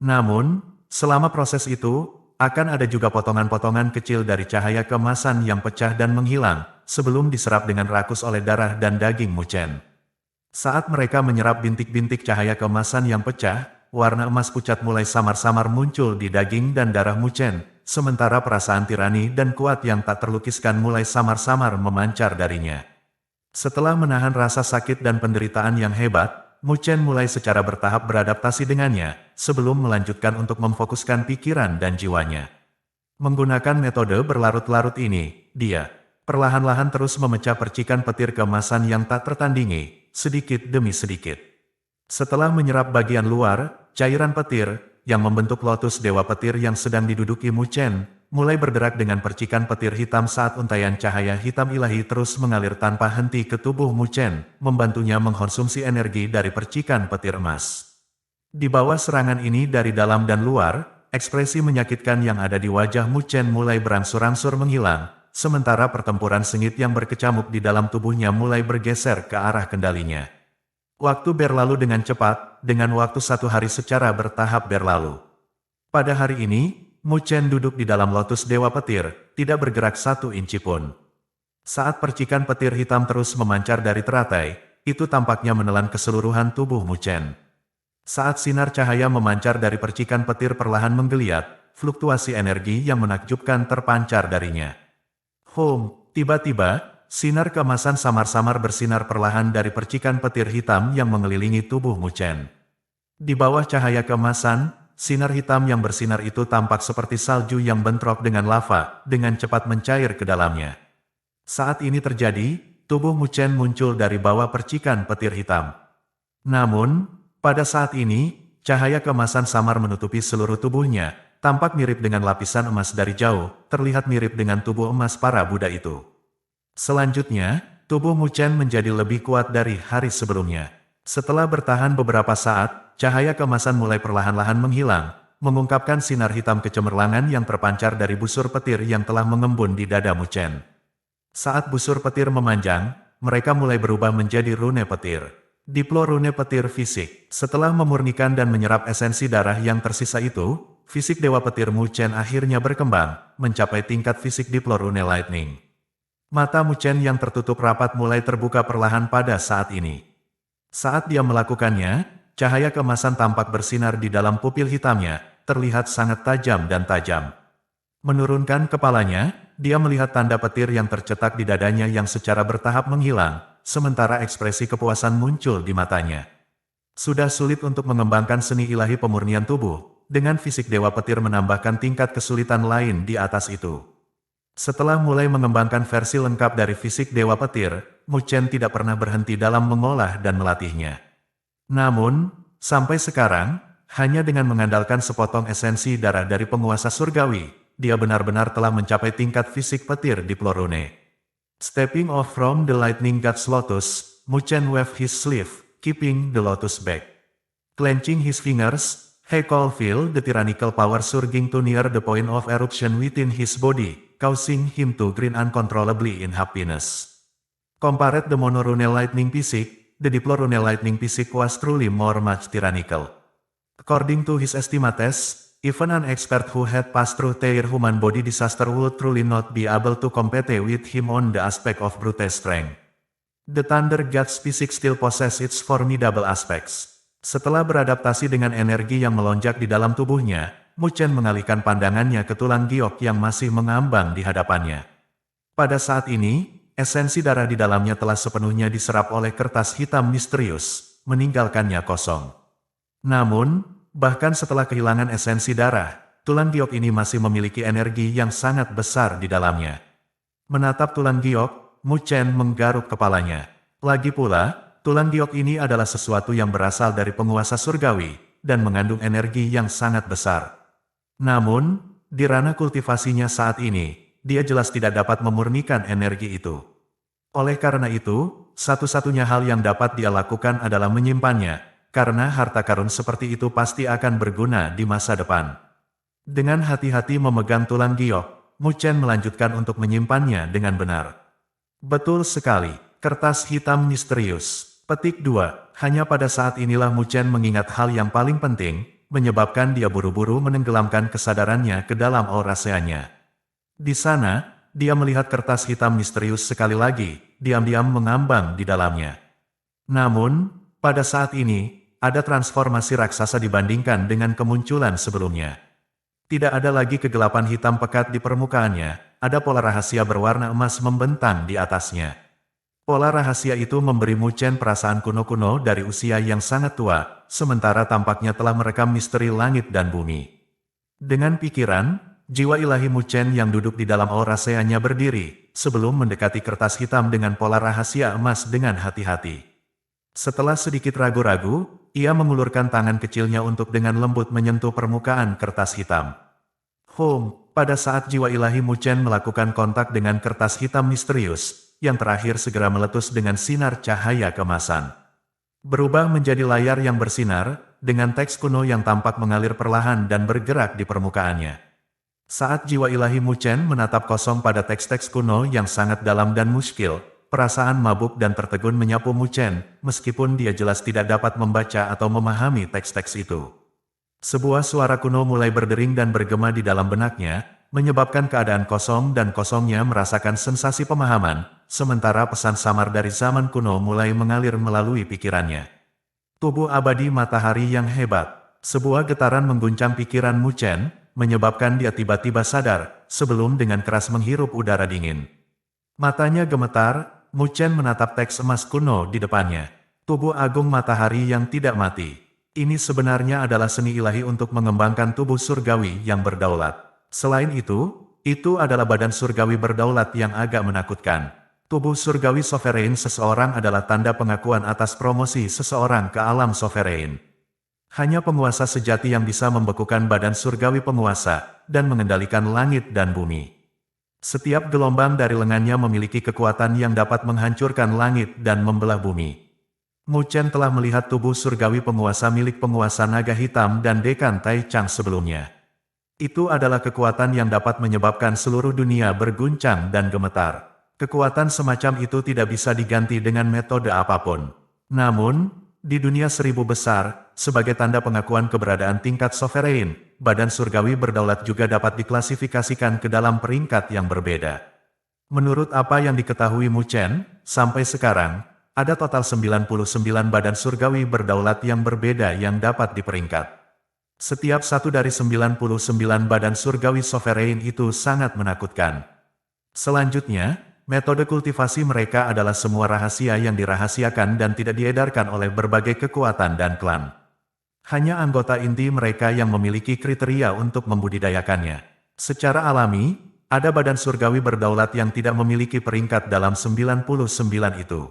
Namun, selama proses itu, akan ada juga potongan-potongan kecil dari cahaya keemasan yang pecah dan menghilang, sebelum diserap dengan rakus oleh darah dan daging Mu Chen. Saat mereka menyerap bintik-bintik cahaya keemasan yang pecah, warna emas pucat mulai samar-samar muncul di daging dan darah Mu Chen, sementara perasaan tirani dan kuat yang tak terlukiskan mulai samar-samar memancar darinya. Setelah menahan rasa sakit dan penderitaan yang hebat, Mu Chen mulai secara bertahap beradaptasi dengannya, sebelum melanjutkan untuk memfokuskan pikiran dan jiwanya. Menggunakan metode berlarut-larut ini, dia perlahan-lahan terus memecah percikan petir keemasan yang tak tertandingi, sedikit demi sedikit. Setelah menyerap bagian luar, cairan petir, yang membentuk lotus dewa petir yang sedang diduduki Mu Chen, mulai bergerak dengan percikan petir hitam saat untaian cahaya hitam ilahi terus mengalir tanpa henti ke tubuh Mu Chen, membantunya mengkonsumsi energi dari percikan petir emas. Di bawah serangan ini dari dalam dan luar, ekspresi menyakitkan yang ada di wajah Mu Chen mulai berangsur-angsur menghilang, sementara pertempuran sengit yang berkecamuk di dalam tubuhnya mulai bergeser ke arah kendalinya. Waktu berlalu dengan cepat, dengan waktu 1 hari secara bertahap berlalu. Pada hari ini, Mu Chen duduk di dalam lotus dewa petir, tidak bergerak 1 inci pun. Saat percikan petir hitam terus memancar dari teratai, itu tampaknya menelan keseluruhan tubuh Mu Chen. Saat sinar cahaya memancar dari percikan petir perlahan menggeliat, fluktuasi energi yang menakjubkan terpancar darinya. Tiba-tiba, sinar keemasan samar-samar bersinar perlahan dari percikan petir hitam yang mengelilingi tubuh Mu Chen. Di bawah cahaya keemasan, sinar hitam yang bersinar itu tampak seperti salju yang bentrok dengan lava, dengan cepat mencair ke dalamnya. Saat ini terjadi, tubuh Mu Chen muncul dari bawah percikan petir hitam. Namun, pada saat ini, cahaya keemasan samar menutupi seluruh tubuhnya, tampak mirip dengan lapisan emas dari jauh, terlihat mirip dengan tubuh emas para Buddha itu. Selanjutnya, tubuh Mu Chen menjadi lebih kuat dari hari sebelumnya. Setelah bertahan beberapa saat, cahaya keemasan mulai perlahan-lahan menghilang, mengungkapkan sinar hitam kecemerlangan yang terpancar dari busur petir yang telah mengembun di dada Mu Chen. Saat busur petir memanjang, mereka mulai berubah menjadi rune petir. Diplo rune petir fisik. Setelah memurnikan dan menyerap esensi darah yang tersisa itu, fisik dewa petir Mu Chen akhirnya berkembang, mencapai tingkat fisik Diplo rune lightning. Mata Mu Chen yang tertutup rapat mulai terbuka perlahan pada saat ini. Saat dia melakukannya, cahaya keemasan tampak bersinar di dalam pupil hitamnya, terlihat sangat tajam dan tajam. Menurunkan kepalanya, dia melihat tanda petir yang tercetak di dadanya yang secara bertahap menghilang, sementara ekspresi kepuasan muncul di matanya. Sudah sulit untuk mengembangkan seni ilahi pemurnian tubuh, dengan fisik dewa petir menambahkan tingkat kesulitan lain di atas itu. Setelah mulai mengembangkan versi lengkap dari fisik dewa petir, Mu Chen tidak pernah berhenti dalam mengolah dan melatihnya. Namun, sampai sekarang, hanya dengan mengandalkan sepotong esensi darah dari penguasa surgawi, dia benar-benar telah mencapai tingkat fisik petir di Plorune. Stepping off from the lightning god's lotus, Mu Chen waved his sleeve, keeping the lotus back. Clenching his fingers, he could feel the tyrannical power surging to near the point of eruption within his body, causing him to grin uncontrollably in happiness. Compared the monorune lightning physique, the diplorune lightning physique was truly more much tyrannical. According to his estimates, even an expert who had passed through their human body disaster would truly not be able to compete with him on the aspect of brute strength. The Thunder God's physique still possess its formidable aspects. Setelah beradaptasi dengan energi yang melonjak di dalam tubuhnya, Mu Chen mengalihkan pandangannya ke tulang giok yang masih mengambang di hadapannya. Pada saat ini, esensi darah di dalamnya telah sepenuhnya diserap oleh kertas hitam misterius, meninggalkannya kosong. Namun, bahkan setelah kehilangan esensi darah, tulang giok ini masih memiliki energi yang sangat besar di dalamnya. Menatap tulang giok, Mu Chen menggaruk kepalanya. Lagi pula, tulang giok ini adalah sesuatu yang berasal dari penguasa surgawi, dan mengandung energi yang sangat besar. Namun, di ranah kultivasinya saat ini, dia jelas tidak dapat memurnikan energi itu. Oleh karena itu, satu-satunya hal yang dapat dia lakukan adalah menyimpannya, karena harta karun seperti itu pasti akan berguna di masa depan. Dengan hati-hati memegang tulang giok, Mu Chen melanjutkan untuk menyimpannya dengan benar. Betul sekali, kertas hitam misterius. Petik 2. Hanya pada saat inilah Mu Chen mengingat hal yang paling penting, menyebabkan dia buru-buru menenggelamkan kesadarannya ke dalam auraseanya. Di sana, dia melihat kertas hitam misterius sekali lagi, diam-diam mengambang di dalamnya. Namun, pada saat ini, ada transformasi raksasa dibandingkan dengan kemunculan sebelumnya. Tidak ada lagi kegelapan hitam pekat di permukaannya, ada pola rahasia berwarna emas membentang di atasnya. Pola rahasia itu memberi Mu Chen perasaan kuno-kuno dari usia yang sangat tua, sementara tampaknya telah merekam misteri langit dan bumi. Dengan pikiran, jiwa ilahi Mu Chen yang duduk di dalam auraseanya berdiri, sebelum mendekati kertas hitam dengan pola rahasia emas dengan hati-hati. Setelah sedikit ragu-ragu, ia mengulurkan tangan kecilnya untuk dengan lembut menyentuh permukaan kertas hitam. Pada saat jiwa ilahi Mu Chen melakukan kontak dengan kertas hitam misterius, yang terakhir segera meletus dengan sinar cahaya kemasan. Berubah menjadi layar yang bersinar, dengan teks kuno yang tampak mengalir perlahan dan bergerak di permukaannya. Saat jiwa ilahi Mu Chen menatap kosong pada teks-teks kuno yang sangat dalam dan muskil, perasaan mabuk dan tertegun menyapu Mu Chen, meskipun dia jelas tidak dapat membaca atau memahami teks-teks itu. Sebuah suara kuno mulai berdering dan bergema di dalam benaknya, menyebabkan keadaan kosong dan kosongnya merasakan sensasi pemahaman, sementara pesan samar dari zaman kuno mulai mengalir melalui pikirannya. Tubuh abadi matahari yang hebat. Sebuah getaran mengguncang pikiran Mu Chen, menyebabkan dia tiba-tiba sadar, sebelum dengan keras menghirup udara dingin. Matanya gemetar, Mu Chen menatap teks emas kuno di depannya. Tubuh agung matahari yang tidak mati. Ini sebenarnya adalah seni ilahi untuk mengembangkan tubuh surgawi yang berdaulat. Selain itu adalah badan surgawi berdaulat yang agak menakutkan. Tubuh surgawi sovereign seseorang adalah tanda pengakuan atas promosi seseorang ke alam sovereign. Hanya penguasa sejati yang bisa membekukan badan surgawi penguasa, dan mengendalikan langit dan bumi. Setiap gelombang dari lengannya memiliki kekuatan yang dapat menghancurkan langit dan membelah bumi. Mu Chen telah melihat tubuh surgawi penguasa milik penguasa naga hitam dan dekan Tai Chang sebelumnya. Itu adalah kekuatan yang dapat menyebabkan seluruh dunia berguncang dan gemetar. Kekuatan semacam itu tidak bisa diganti dengan metode apapun. Namun, di dunia seribu besar, sebagai tanda pengakuan keberadaan tingkat sovereign, badan surgawi berdaulat juga dapat diklasifikasikan ke dalam peringkat yang berbeda. Menurut apa yang diketahui Mu Chen, sampai sekarang, ada total 99 badan surgawi berdaulat yang berbeda yang dapat diperingkat. Setiap satu dari 99 badan surgawi sovereign itu sangat menakutkan. Selanjutnya, metode kultivasi mereka adalah semua rahasia yang dirahasiakan dan tidak diedarkan oleh berbagai kekuatan dan klan. Hanya anggota inti mereka yang memiliki kriteria untuk membudidayakannya. Secara alami, ada badan surgawi berdaulat yang tidak memiliki peringkat dalam 99 itu.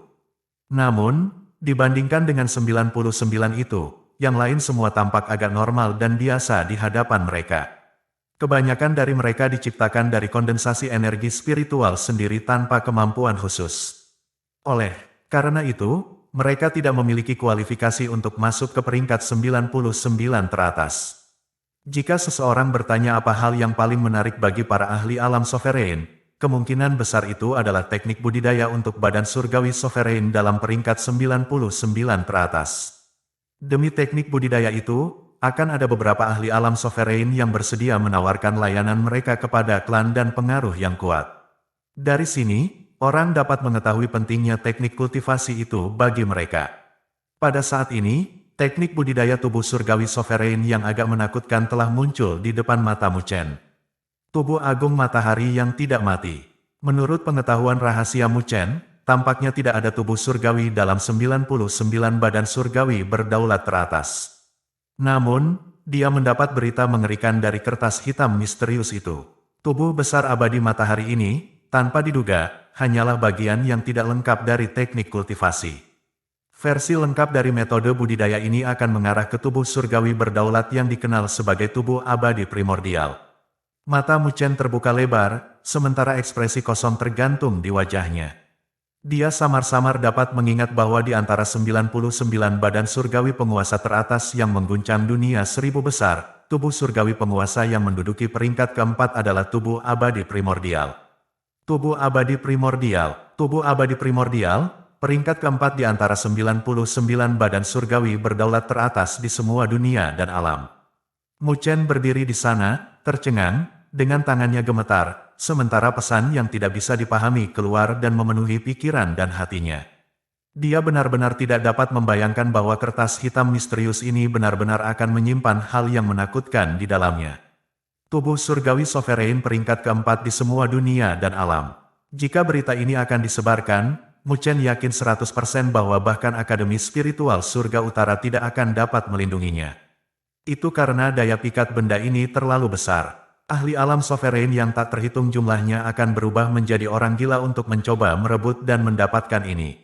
Namun, dibandingkan dengan 99 itu, yang lain semua tampak agak normal dan biasa di hadapan mereka. Kebanyakan dari mereka diciptakan dari kondensasi energi spiritual sendiri tanpa kemampuan khusus. Oleh karena itu, mereka tidak memiliki kualifikasi untuk masuk ke peringkat 99 teratas. Jika seseorang bertanya apa hal yang paling menarik bagi para ahli alam sovereign, kemungkinan besar itu adalah teknik budidaya untuk badan surgawi sovereign dalam peringkat 99 teratas. Demi teknik budidaya itu, akan ada beberapa ahli alam sovereign yang bersedia menawarkan layanan mereka kepada klan dan pengaruh yang kuat. Dari sini, orang dapat mengetahui pentingnya teknik kultivasi itu bagi mereka. Pada saat ini, teknik budidaya tubuh surgawi sovereign yang agak menakutkan telah muncul di depan mata Mu Chen. Tubuh agung matahari yang tidak mati. Menurut pengetahuan rahasia Mu Chen, tampaknya tidak ada tubuh surgawi dalam 99 badan surgawi berdaulat teratas. Namun, dia mendapat berita mengerikan dari kertas hitam misterius itu. Tubuh besar abadi matahari ini, tanpa diduga, hanyalah bagian yang tidak lengkap dari teknik kultivasi. Versi lengkap dari metode budidaya ini akan mengarah ke tubuh surgawi berdaulat yang dikenal sebagai tubuh abadi primordial. Mata Mu Chen terbuka lebar, sementara ekspresi kosong tergantung di wajahnya. Dia samar-samar dapat mengingat bahwa di antara 99 badan surgawi penguasa teratas yang mengguncang dunia 1000 besar, tubuh surgawi penguasa yang menduduki peringkat keempat adalah tubuh abadi primordial. Tubuh abadi primordial, tubuh abadi primordial, peringkat keempat di antara 99 badan surgawi berdaulat teratas di semua dunia dan alam. Mu Chen berdiri di sana, tercengang, dengan tangannya gemetar, sementara pesan yang tidak bisa dipahami keluar dan memenuhi pikiran dan hatinya. Dia benar-benar tidak dapat membayangkan bahwa kertas hitam misterius ini benar-benar akan menyimpan hal yang menakutkan di dalamnya. Tubuh surgawi sovereign peringkat keempat di semua dunia dan alam. Jika berita ini akan disebarkan, Mu Chen yakin 100% bahwa bahkan Akademi Spiritual Surga Utara tidak akan dapat melindunginya. Itu karena daya pikat benda ini terlalu besar. Ahli alam sovereign yang tak terhitung jumlahnya akan berubah menjadi orang gila untuk mencoba merebut dan mendapatkan ini.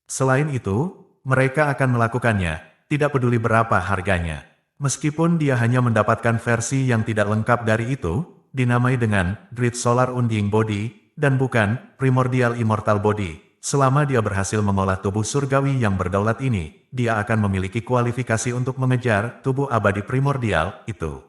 Selain itu, mereka akan melakukannya, tidak peduli berapa harganya. Meskipun dia hanya mendapatkan versi yang tidak lengkap dari itu, dinamai dengan Great Solar Undying Body, dan bukan Primordial Immortal Body. Selama dia berhasil mengolah tubuh surgawi yang berdaulat ini, dia akan memiliki kualifikasi untuk mengejar tubuh abadi primordial itu.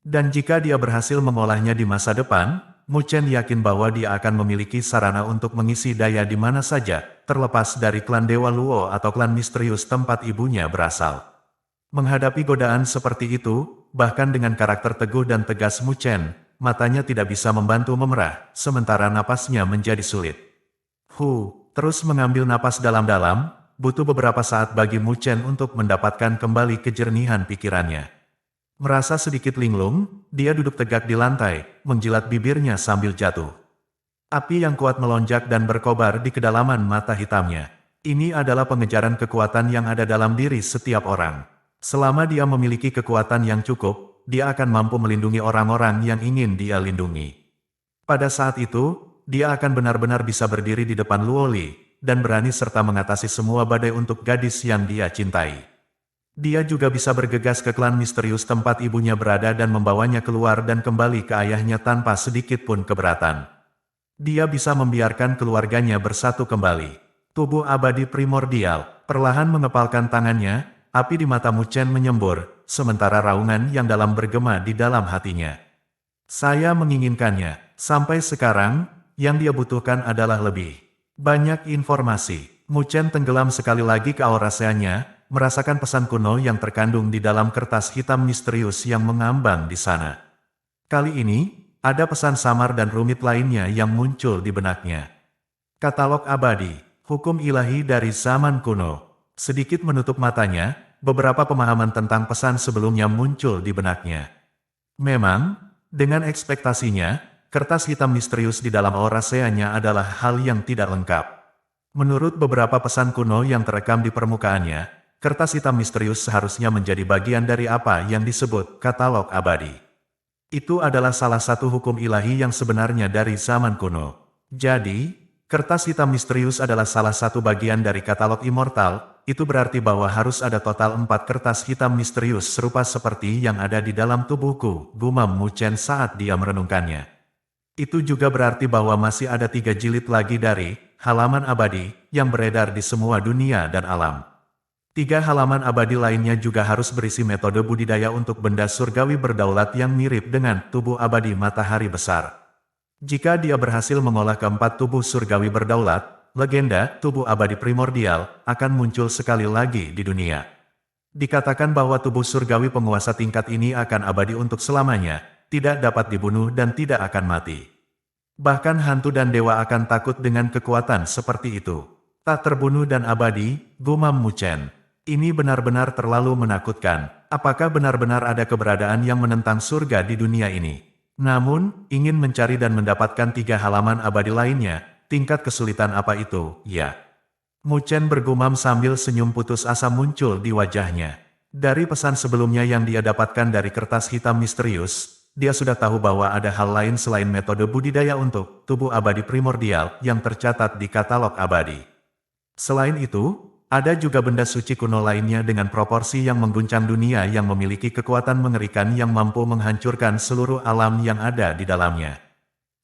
Dan jika dia berhasil mengolahnya di masa depan, Mu Chen yakin bahwa dia akan memiliki sarana untuk mengisi daya di mana saja, terlepas dari klan Dewa Luo atau klan misterius tempat ibunya berasal. Menghadapi godaan seperti itu, bahkan dengan karakter teguh dan tegas Mu Chen, matanya tidak bisa membantu memerah, sementara napasnya menjadi sulit. Terus mengambil napas dalam-dalam, butuh beberapa saat bagi Mu Chen untuk mendapatkan kembali kejernihan pikirannya. Merasa sedikit linglung, dia duduk tegak di lantai, menjilat bibirnya sambil jatuh. Api yang kuat melonjak dan berkobar di kedalaman mata hitamnya. Ini adalah pengejaran kekuatan yang ada dalam diri setiap orang. Selama dia memiliki kekuatan yang cukup, dia akan mampu melindungi orang-orang yang ingin dia lindungi. Pada saat itu, dia akan benar-benar bisa berdiri di depan Luo Li, dan berani serta mengatasi semua badai untuk gadis yang dia cintai. Dia juga bisa bergegas ke klan misterius tempat ibunya berada dan membawanya keluar dan kembali ke ayahnya tanpa sedikit pun keberatan. Dia bisa membiarkan keluarganya bersatu kembali. Tubuh abadi primordial, perlahan mengepalkan tangannya, api di mata Mu Chen menyembur, sementara raungan yang dalam bergema di dalam hatinya. Saya menginginkannya, sampai sekarang, yang dia butuhkan adalah lebih banyak informasi. Mu Chen tenggelam sekali lagi ke aurasianya, merasakan pesan kuno yang terkandung di dalam kertas hitam misterius yang mengambang di sana. Kali ini, ada pesan samar dan rumit lainnya yang muncul di benaknya. Katalog abadi, hukum ilahi dari zaman kuno. Sedikit menutup matanya, beberapa pemahaman tentang pesan sebelumnya muncul di benaknya. Memang, dengan ekspektasinya, kertas hitam misterius di dalam aurasianya adalah hal yang tidak lengkap. Menurut beberapa pesan kuno yang terekam di permukaannya, kertas hitam misterius seharusnya menjadi bagian dari apa yang disebut katalog abadi. Itu adalah salah satu hukum ilahi yang sebenarnya dari zaman kuno. Jadi, kertas hitam misterius adalah salah satu bagian dari katalog immortal, itu berarti bahwa harus ada total 4 kertas hitam misterius serupa seperti yang ada di dalam tubuhku, gumam Mu Chen saat dia merenungkannya. Itu juga berarti bahwa masih ada 3 jilid lagi dari halaman abadi yang beredar di semua dunia dan alam. 3 halaman abadi lainnya juga harus berisi metode budidaya untuk benda surgawi berdaulat yang mirip dengan tubuh abadi matahari besar. Jika dia berhasil mengolah keempat tubuh surgawi berdaulat, legenda tubuh abadi primordial akan muncul sekali lagi di dunia. Dikatakan bahwa tubuh surgawi penguasa tingkat ini akan abadi untuk selamanya, tidak dapat dibunuh dan tidak akan mati. Bahkan hantu dan dewa akan takut dengan kekuatan seperti itu. Tak terbunuh dan abadi, gumam Mu Chen. Ini benar-benar terlalu menakutkan. Apakah benar-benar ada keberadaan yang menentang surga di dunia ini? Namun, ingin mencari dan mendapatkan 3 halaman abadi lainnya, tingkat kesulitan apa itu, ya? Mu Chen bergumam sambil senyum putus asa muncul di wajahnya. Dari pesan sebelumnya yang dia dapatkan dari kertas hitam misterius, dia sudah tahu bahwa ada hal lain selain metode budidaya untuk tubuh abadi primordial yang tercatat di katalog abadi. Selain itu, ada juga benda suci kuno lainnya dengan proporsi yang mengguncang dunia yang memiliki kekuatan mengerikan yang mampu menghancurkan seluruh alam yang ada di dalamnya.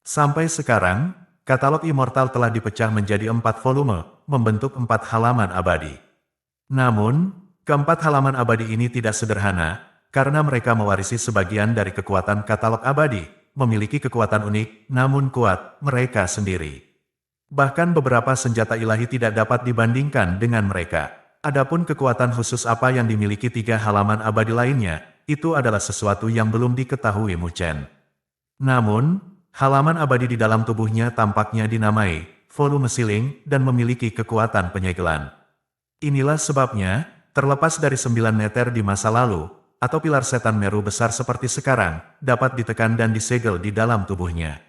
Sampai sekarang, katalog immortal telah dipecah menjadi 4 volume, membentuk 4 halaman abadi. Namun, keempat halaman abadi ini tidak sederhana, karena mereka mewarisi sebagian dari kekuatan katalog abadi, memiliki kekuatan unik, namun kuat, mereka sendiri. Bahkan beberapa senjata ilahi tidak dapat dibandingkan dengan mereka. Adapun kekuatan khusus apa yang dimiliki 3 halaman abadi lainnya, itu adalah sesuatu yang belum diketahui Mu Chen. Namun, halaman abadi di dalam tubuhnya tampaknya dinamai volume ceiling dan memiliki kekuatan penyegelan. Inilah sebabnya, terlepas dari 9 meter di masa lalu, atau pilar setan Meru besar seperti sekarang, dapat ditekan dan disegel di dalam tubuhnya.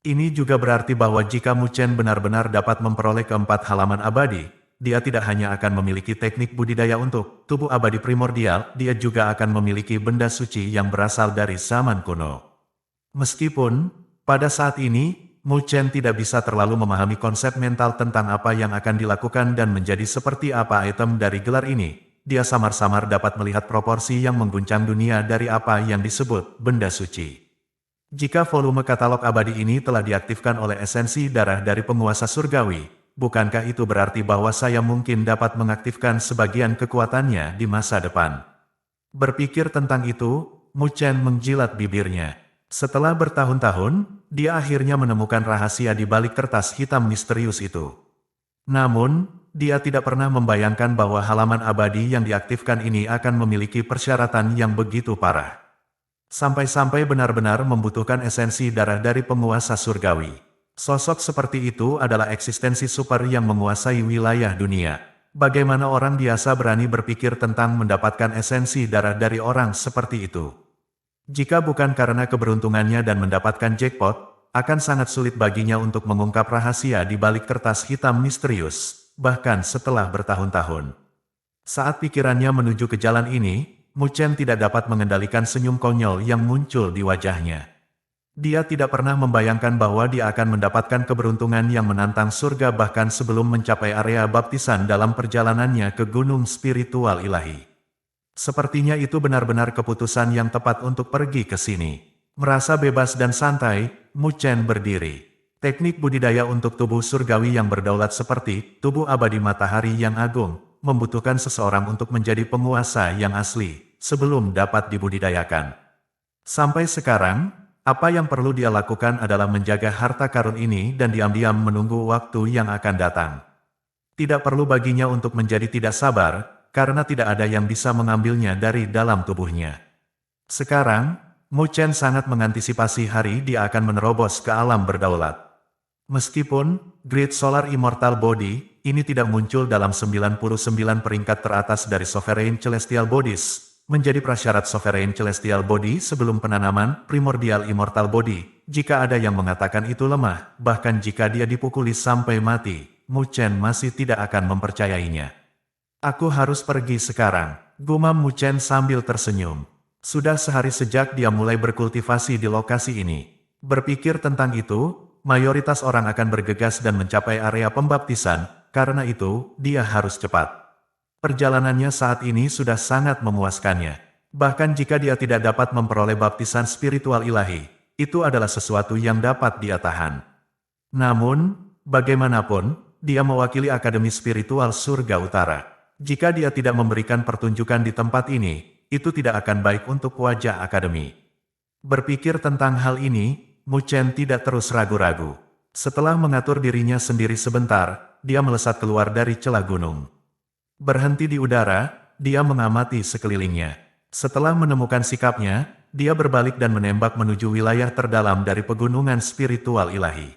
Ini juga berarti bahwa jika Mu Chen benar-benar dapat memperoleh keempat halaman abadi, dia tidak hanya akan memiliki teknik budidaya untuk tubuh abadi primordial, dia juga akan memiliki benda suci yang berasal dari zaman kuno. Meskipun, pada saat ini, Mu Chen tidak bisa terlalu memahami konsep mental tentang apa yang akan dilakukan dan menjadi seperti apa item dari gelar ini, dia samar-samar dapat melihat proporsi yang mengguncang dunia dari apa yang disebut benda suci. Jika volume katalog abadi ini telah diaktifkan oleh esensi darah dari penguasa surgawi, bukankah itu berarti bahwa saya mungkin dapat mengaktifkan sebagian kekuatannya di masa depan? Berpikir tentang itu, Mu Chen menjilat bibirnya. Setelah bertahun-tahun, dia akhirnya menemukan rahasia di balik kertas hitam misterius itu. Namun, dia tidak pernah membayangkan bahwa halaman abadi yang diaktifkan ini akan memiliki persyaratan yang begitu parah. Sampai-sampai benar-benar membutuhkan esensi darah dari penguasa surgawi. Sosok seperti itu adalah eksistensi super yang menguasai wilayah dunia. Bagaimana orang biasa berani berpikir tentang mendapatkan esensi darah dari orang seperti itu? Jika bukan karena keberuntungannya dan mendapatkan jackpot, akan sangat sulit baginya untuk mengungkap rahasia di balik kertas hitam misterius, bahkan setelah bertahun-tahun. Saat pikirannya menuju ke jalan ini, Mu Chen tidak dapat mengendalikan senyum konyol yang muncul di wajahnya. Dia tidak pernah membayangkan bahwa dia akan mendapatkan keberuntungan yang menantang surga bahkan sebelum mencapai area baptisan dalam perjalanannya ke gunung spiritual ilahi. Sepertinya itu benar-benar keputusan yang tepat untuk pergi ke sini. Merasa bebas dan santai, Mu Chen berdiri. Teknik budidaya untuk tubuh surgawi yang berdaulat seperti tubuh abadi matahari yang agung, membutuhkan seseorang untuk menjadi penguasa yang asli, sebelum dapat dibudidayakan. Sampai sekarang, apa yang perlu dia lakukan adalah menjaga harta karun ini dan diam-diam menunggu waktu yang akan datang. Tidak perlu baginya untuk menjadi tidak sabar, karena tidak ada yang bisa mengambilnya dari dalam tubuhnya. Sekarang, Mu Chen sangat mengantisipasi hari dia akan menerobos ke alam berdaulat. Meskipun, Great Solar Immortal Body, ini tidak muncul dalam 99 peringkat teratas dari Sovereign Celestial Bodies, menjadi prasyarat Sovereign Celestial Body sebelum penanaman Primordial Immortal Body. Jika ada yang mengatakan itu lemah, bahkan jika dia dipukuli sampai mati, Mu Chen masih tidak akan mempercayainya. Aku harus pergi sekarang, gumam Mu Chen sambil tersenyum. Sudah sehari sejak dia mulai berkultivasi di lokasi ini. Berpikir tentang itu, mayoritas orang akan bergegas dan mencapai area pembaptisan, karena itu, dia harus cepat. Perjalanannya saat ini sudah sangat memuaskannya. Bahkan jika dia tidak dapat memperoleh baptisan spiritual ilahi, itu adalah sesuatu yang dapat dia tahan. Namun, bagaimanapun, dia mewakili Akademi Spiritual Surga Utara. Jika dia tidak memberikan pertunjukan di tempat ini, itu tidak akan baik untuk wajah Akademi. Berpikir tentang hal ini, Mu Chen tidak terus ragu-ragu. Setelah mengatur dirinya sendiri sebentar, dia melesat keluar dari celah gunung. Berhenti di udara, dia mengamati sekelilingnya. Setelah menemukan sikapnya, dia berbalik dan menembak menuju wilayah terdalam dari pegunungan spiritual ilahi.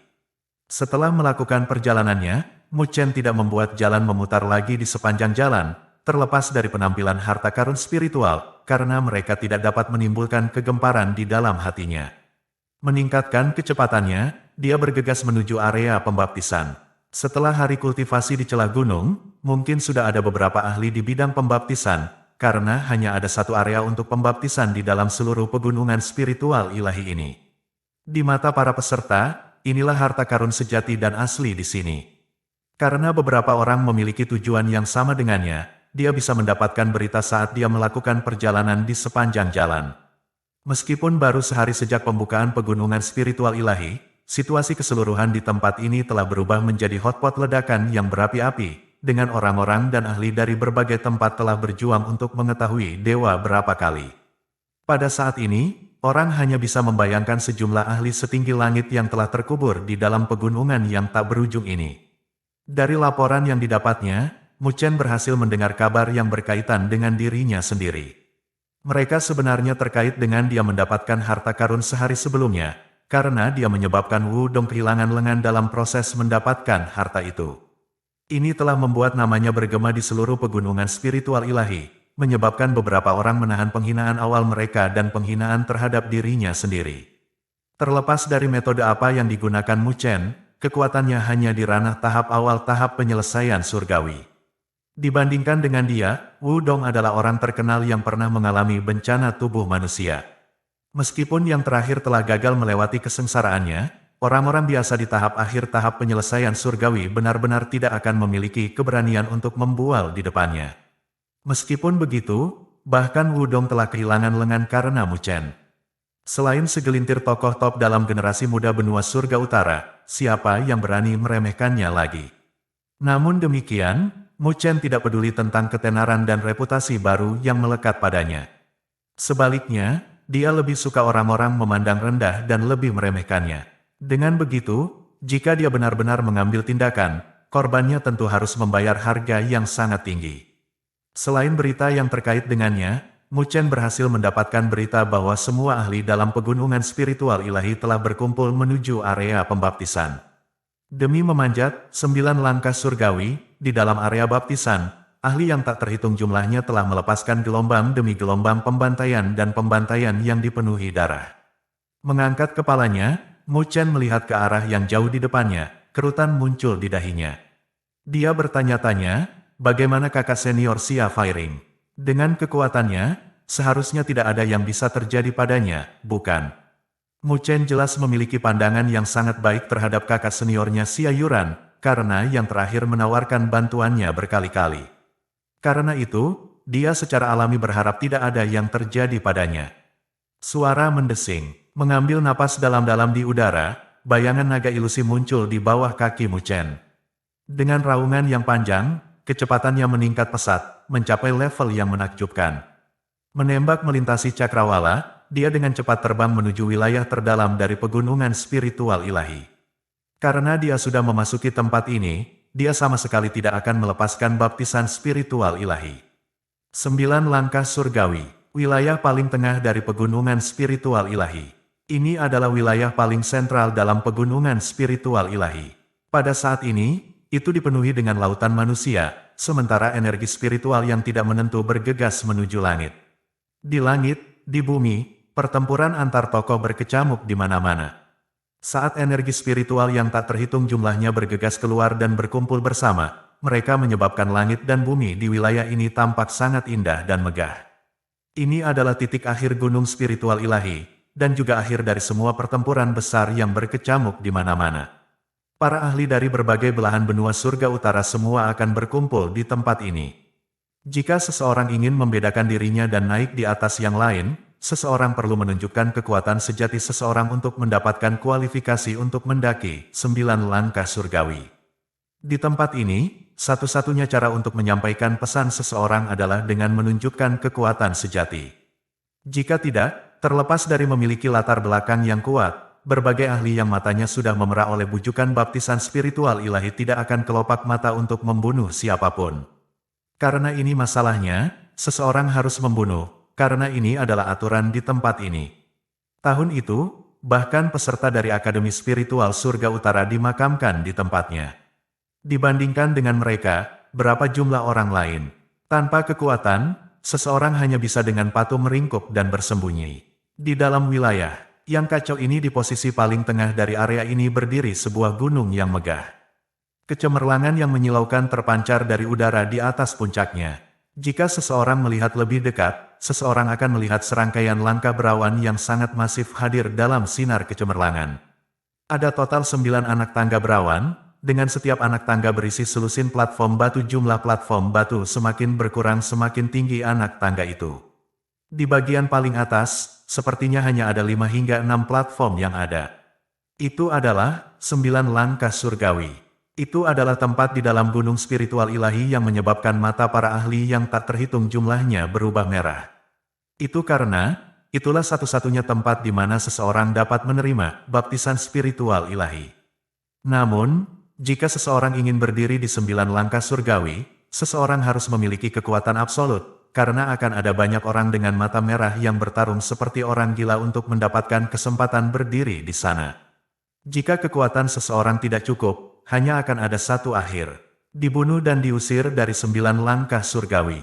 Setelah melakukan perjalanannya, Mu Chen tidak membuat jalan memutar lagi di sepanjang jalan, terlepas dari penampilan harta karun spiritual, karena mereka tidak dapat menimbulkan kegemparan di dalam hatinya. Meningkatkan kecepatannya, dia bergegas menuju area pembaptisan. Setelah hari kultivasi di celah gunung, mungkin sudah ada beberapa ahli di bidang pembaptisan, karena hanya ada satu area untuk pembaptisan di dalam seluruh pegunungan spiritual ilahi ini. Di mata para peserta, inilah harta karun sejati dan asli di sini. Karena beberapa orang memiliki tujuan yang sama dengannya, dia bisa mendapatkan berita saat dia melakukan perjalanan di sepanjang jalan. Meskipun baru sehari sejak pembukaan pegunungan spiritual ilahi, Situasi keseluruhan di tempat ini telah berubah menjadi hotpot ledakan yang berapi-api, dengan orang-orang dan ahli dari berbagai tempat telah berjuang untuk mengetahui dewa berapa kali. Pada saat ini, orang hanya bisa membayangkan sejumlah ahli setinggi langit yang telah terkubur di dalam pegunungan yang tak berujung ini. Dari laporan yang didapatnya, Mu Chen berhasil mendengar kabar yang berkaitan dengan dirinya sendiri. Mereka sebenarnya terkait dengan dia mendapatkan harta karun sehari sebelumnya, karena dia menyebabkan Wu Dong kehilangan lengan dalam proses mendapatkan harta itu. Ini telah membuat namanya bergema di seluruh pegunungan spiritual ilahi, menyebabkan beberapa orang menahan penghinaan awal mereka dan penghinaan terhadap dirinya sendiri. Terlepas dari metode apa yang digunakan Mu Chen, kekuatannya hanya di ranah tahap awal tahap penyelesaian surgawi. Dibandingkan dengan dia, Wu Dong adalah orang terkenal yang pernah mengalami bencana tubuh manusia. Meskipun yang terakhir telah gagal melewati kesengsaraannya, orang-orang biasa di tahap akhir tahap penyelesaian surgawi benar-benar tidak akan memiliki keberanian untuk membual di depannya. Meskipun begitu, bahkan Wu Dong telah kehilangan lengan karena Mu Chen. Selain segelintir tokoh top dalam generasi muda benua surga utara, siapa yang berani meremehkannya lagi? Namun demikian, Mu Chen tidak peduli tentang ketenaran dan reputasi baru yang melekat padanya. Sebaliknya, dia lebih suka orang-orang memandang rendah dan lebih meremehkannya. Dengan begitu, jika dia benar-benar mengambil tindakan, korbannya tentu harus membayar harga yang sangat tinggi. Selain berita yang terkait dengannya, Mu Chen berhasil mendapatkan berita bahwa semua ahli dalam pegunungan spiritual ilahi telah berkumpul menuju area pembaptisan. Demi memanjat 9 langkah surgawi, di dalam area baptisan, ahli yang tak terhitung jumlahnya telah melepaskan gelombang demi gelombang pembantaian dan pembantaian yang dipenuhi darah. Mengangkat kepalanya, Mu Chen melihat ke arah yang jauh di depannya, kerutan muncul di dahinya. Dia bertanya-tanya, bagaimana kakak senior Xia Fairing? Dengan kekuatannya, seharusnya tidak ada yang bisa terjadi padanya, bukan? Mu Chen jelas memiliki pandangan yang sangat baik terhadap kakak seniornya Xia Yuran, karena yang terakhir menawarkan bantuannya berkali-kali. Karena itu, dia secara alami berharap tidak ada yang terjadi padanya. Suara mendesing, mengambil napas dalam-dalam di udara, bayangan naga ilusi muncul di bawah kaki Mu Chen. Dengan raungan yang panjang, kecepatannya meningkat pesat, mencapai level yang menakjubkan. Menembak melintasi cakrawala, dia dengan cepat terbang menuju wilayah terdalam dari pegunungan spiritual ilahi. Karena dia sudah memasuki tempat ini, dia sama sekali tidak akan melepaskan baptisan spiritual ilahi. 9 langkah surgawi, wilayah paling tengah dari pegunungan spiritual ilahi. Ini adalah wilayah paling sentral dalam pegunungan spiritual ilahi. Pada saat ini, itu dipenuhi dengan lautan manusia, sementara energi spiritual yang tidak menentu bergegas menuju langit. Di langit, di bumi, pertempuran antar tokoh berkecamuk di mana-mana. Saat energi spiritual yang tak terhitung jumlahnya bergegas keluar dan berkumpul bersama, mereka menyebabkan langit dan bumi di wilayah ini tampak sangat indah dan megah. Ini adalah titik akhir gunung spiritual ilahi, dan juga akhir dari semua pertempuran besar yang berkecamuk di mana-mana. Para ahli dari berbagai belahan benua surga utara semua akan berkumpul di tempat ini. Jika seseorang ingin membedakan dirinya dan naik di atas yang lain, seseorang perlu menunjukkan kekuatan sejati seseorang untuk mendapatkan kualifikasi untuk mendaki 9 langkah surgawi. Di tempat ini, satu-satunya cara untuk menyampaikan pesan seseorang adalah dengan menunjukkan kekuatan sejati. Jika tidak, terlepas dari memiliki latar belakang yang kuat, berbagai ahli yang matanya sudah memerah oleh bujukan baptisan spiritual ilahi tidak akan kelopak mata untuk membunuh siapapun. Karena ini masalahnya, seseorang harus membunuh, karena ini adalah aturan di tempat ini. Tahun itu, bahkan peserta dari Akademi Spiritual Surga Utara dimakamkan di tempatnya. Dibandingkan dengan mereka, berapa jumlah orang lain? Tanpa kekuatan, seseorang hanya bisa dengan patuh meringkuk dan bersembunyi. Di dalam wilayah yang kacau ini di posisi paling tengah dari area ini berdiri sebuah gunung yang megah. Kecemerlangan yang menyilaukan terpancar dari udara di atas puncaknya. Jika seseorang melihat lebih dekat, seseorang akan melihat serangkaian langkah berawan yang sangat masif hadir dalam sinar kecemerlangan. Ada total 9 anak tangga berawan, dengan setiap anak tangga berisi selusin platform batu. Jumlah platform batu semakin berkurang semakin tinggi anak tangga itu. Di bagian paling atas, sepertinya hanya ada 5 hingga 6 platform yang ada. Itu adalah 9 langkah surgawi. Itu adalah tempat di dalam gunung spiritual ilahi yang menyebabkan mata para ahli yang tak terhitung jumlahnya berubah merah. Itu karena, itulah satu-satunya tempat di mana seseorang dapat menerima baptisan spiritual ilahi. Namun, jika seseorang ingin berdiri di 9 langkah surgawi, seseorang harus memiliki kekuatan absolut, karena akan ada banyak orang dengan mata merah yang bertarung seperti orang gila untuk mendapatkan kesempatan berdiri di sana. Jika kekuatan seseorang tidak cukup, hanya akan ada satu akhir. Dibunuh dan diusir dari 9 langkah surgawi.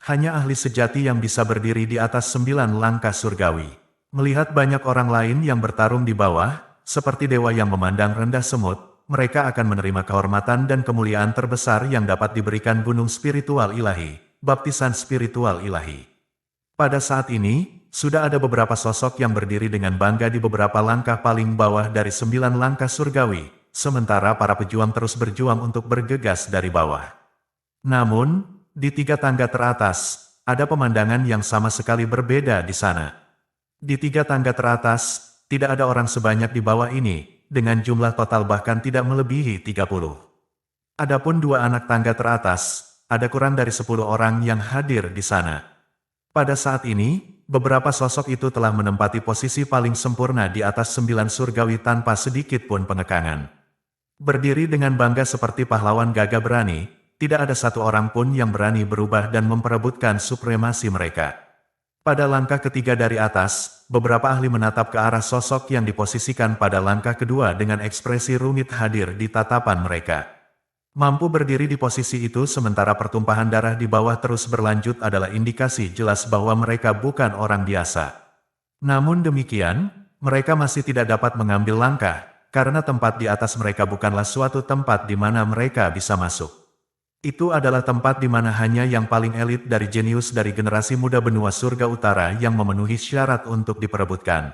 Hanya ahli sejati yang bisa berdiri di atas 9 langkah surgawi. Melihat banyak orang lain yang bertarung di bawah, seperti dewa yang memandang rendah semut, mereka akan menerima kehormatan dan kemuliaan terbesar yang dapat diberikan gunung spiritual ilahi, baptisan spiritual ilahi. Pada saat ini, sudah ada beberapa sosok yang berdiri dengan bangga di beberapa langkah paling bawah dari 9 langkah surgawi, sementara para pejuang terus berjuang untuk bergegas dari bawah. Namun, di 3 tangga teratas, ada pemandangan yang sama sekali berbeda di sana. Di 3 tangga teratas, tidak ada orang sebanyak di bawah ini, dengan jumlah total bahkan tidak melebihi 30. Adapun 2 anak tangga teratas, ada kurang dari 10 orang yang hadir di sana. Pada saat ini, beberapa sosok itu telah menempati posisi paling sempurna di atas 9 surgawi tanpa sedikit pun pengekangan. Berdiri dengan bangga seperti pahlawan gagah berani, tidak ada satu orang pun yang berani berubah dan memperebutkan supremasi mereka. Pada langkah ketiga dari atas, beberapa ahli menatap ke arah sosok yang diposisikan pada langkah kedua dengan ekspresi rumit hadir di tatapan mereka. Mampu berdiri di posisi itu sementara pertumpahan darah di bawah terus berlanjut adalah indikasi jelas bahwa mereka bukan orang biasa. Namun demikian, mereka masih tidak dapat mengambil langkah, karena tempat di atas mereka bukanlah suatu tempat di mana mereka bisa masuk. Itu adalah tempat di mana hanya yang paling elit dari jenius dari generasi muda benua surga utara yang memenuhi syarat untuk diperebutkan.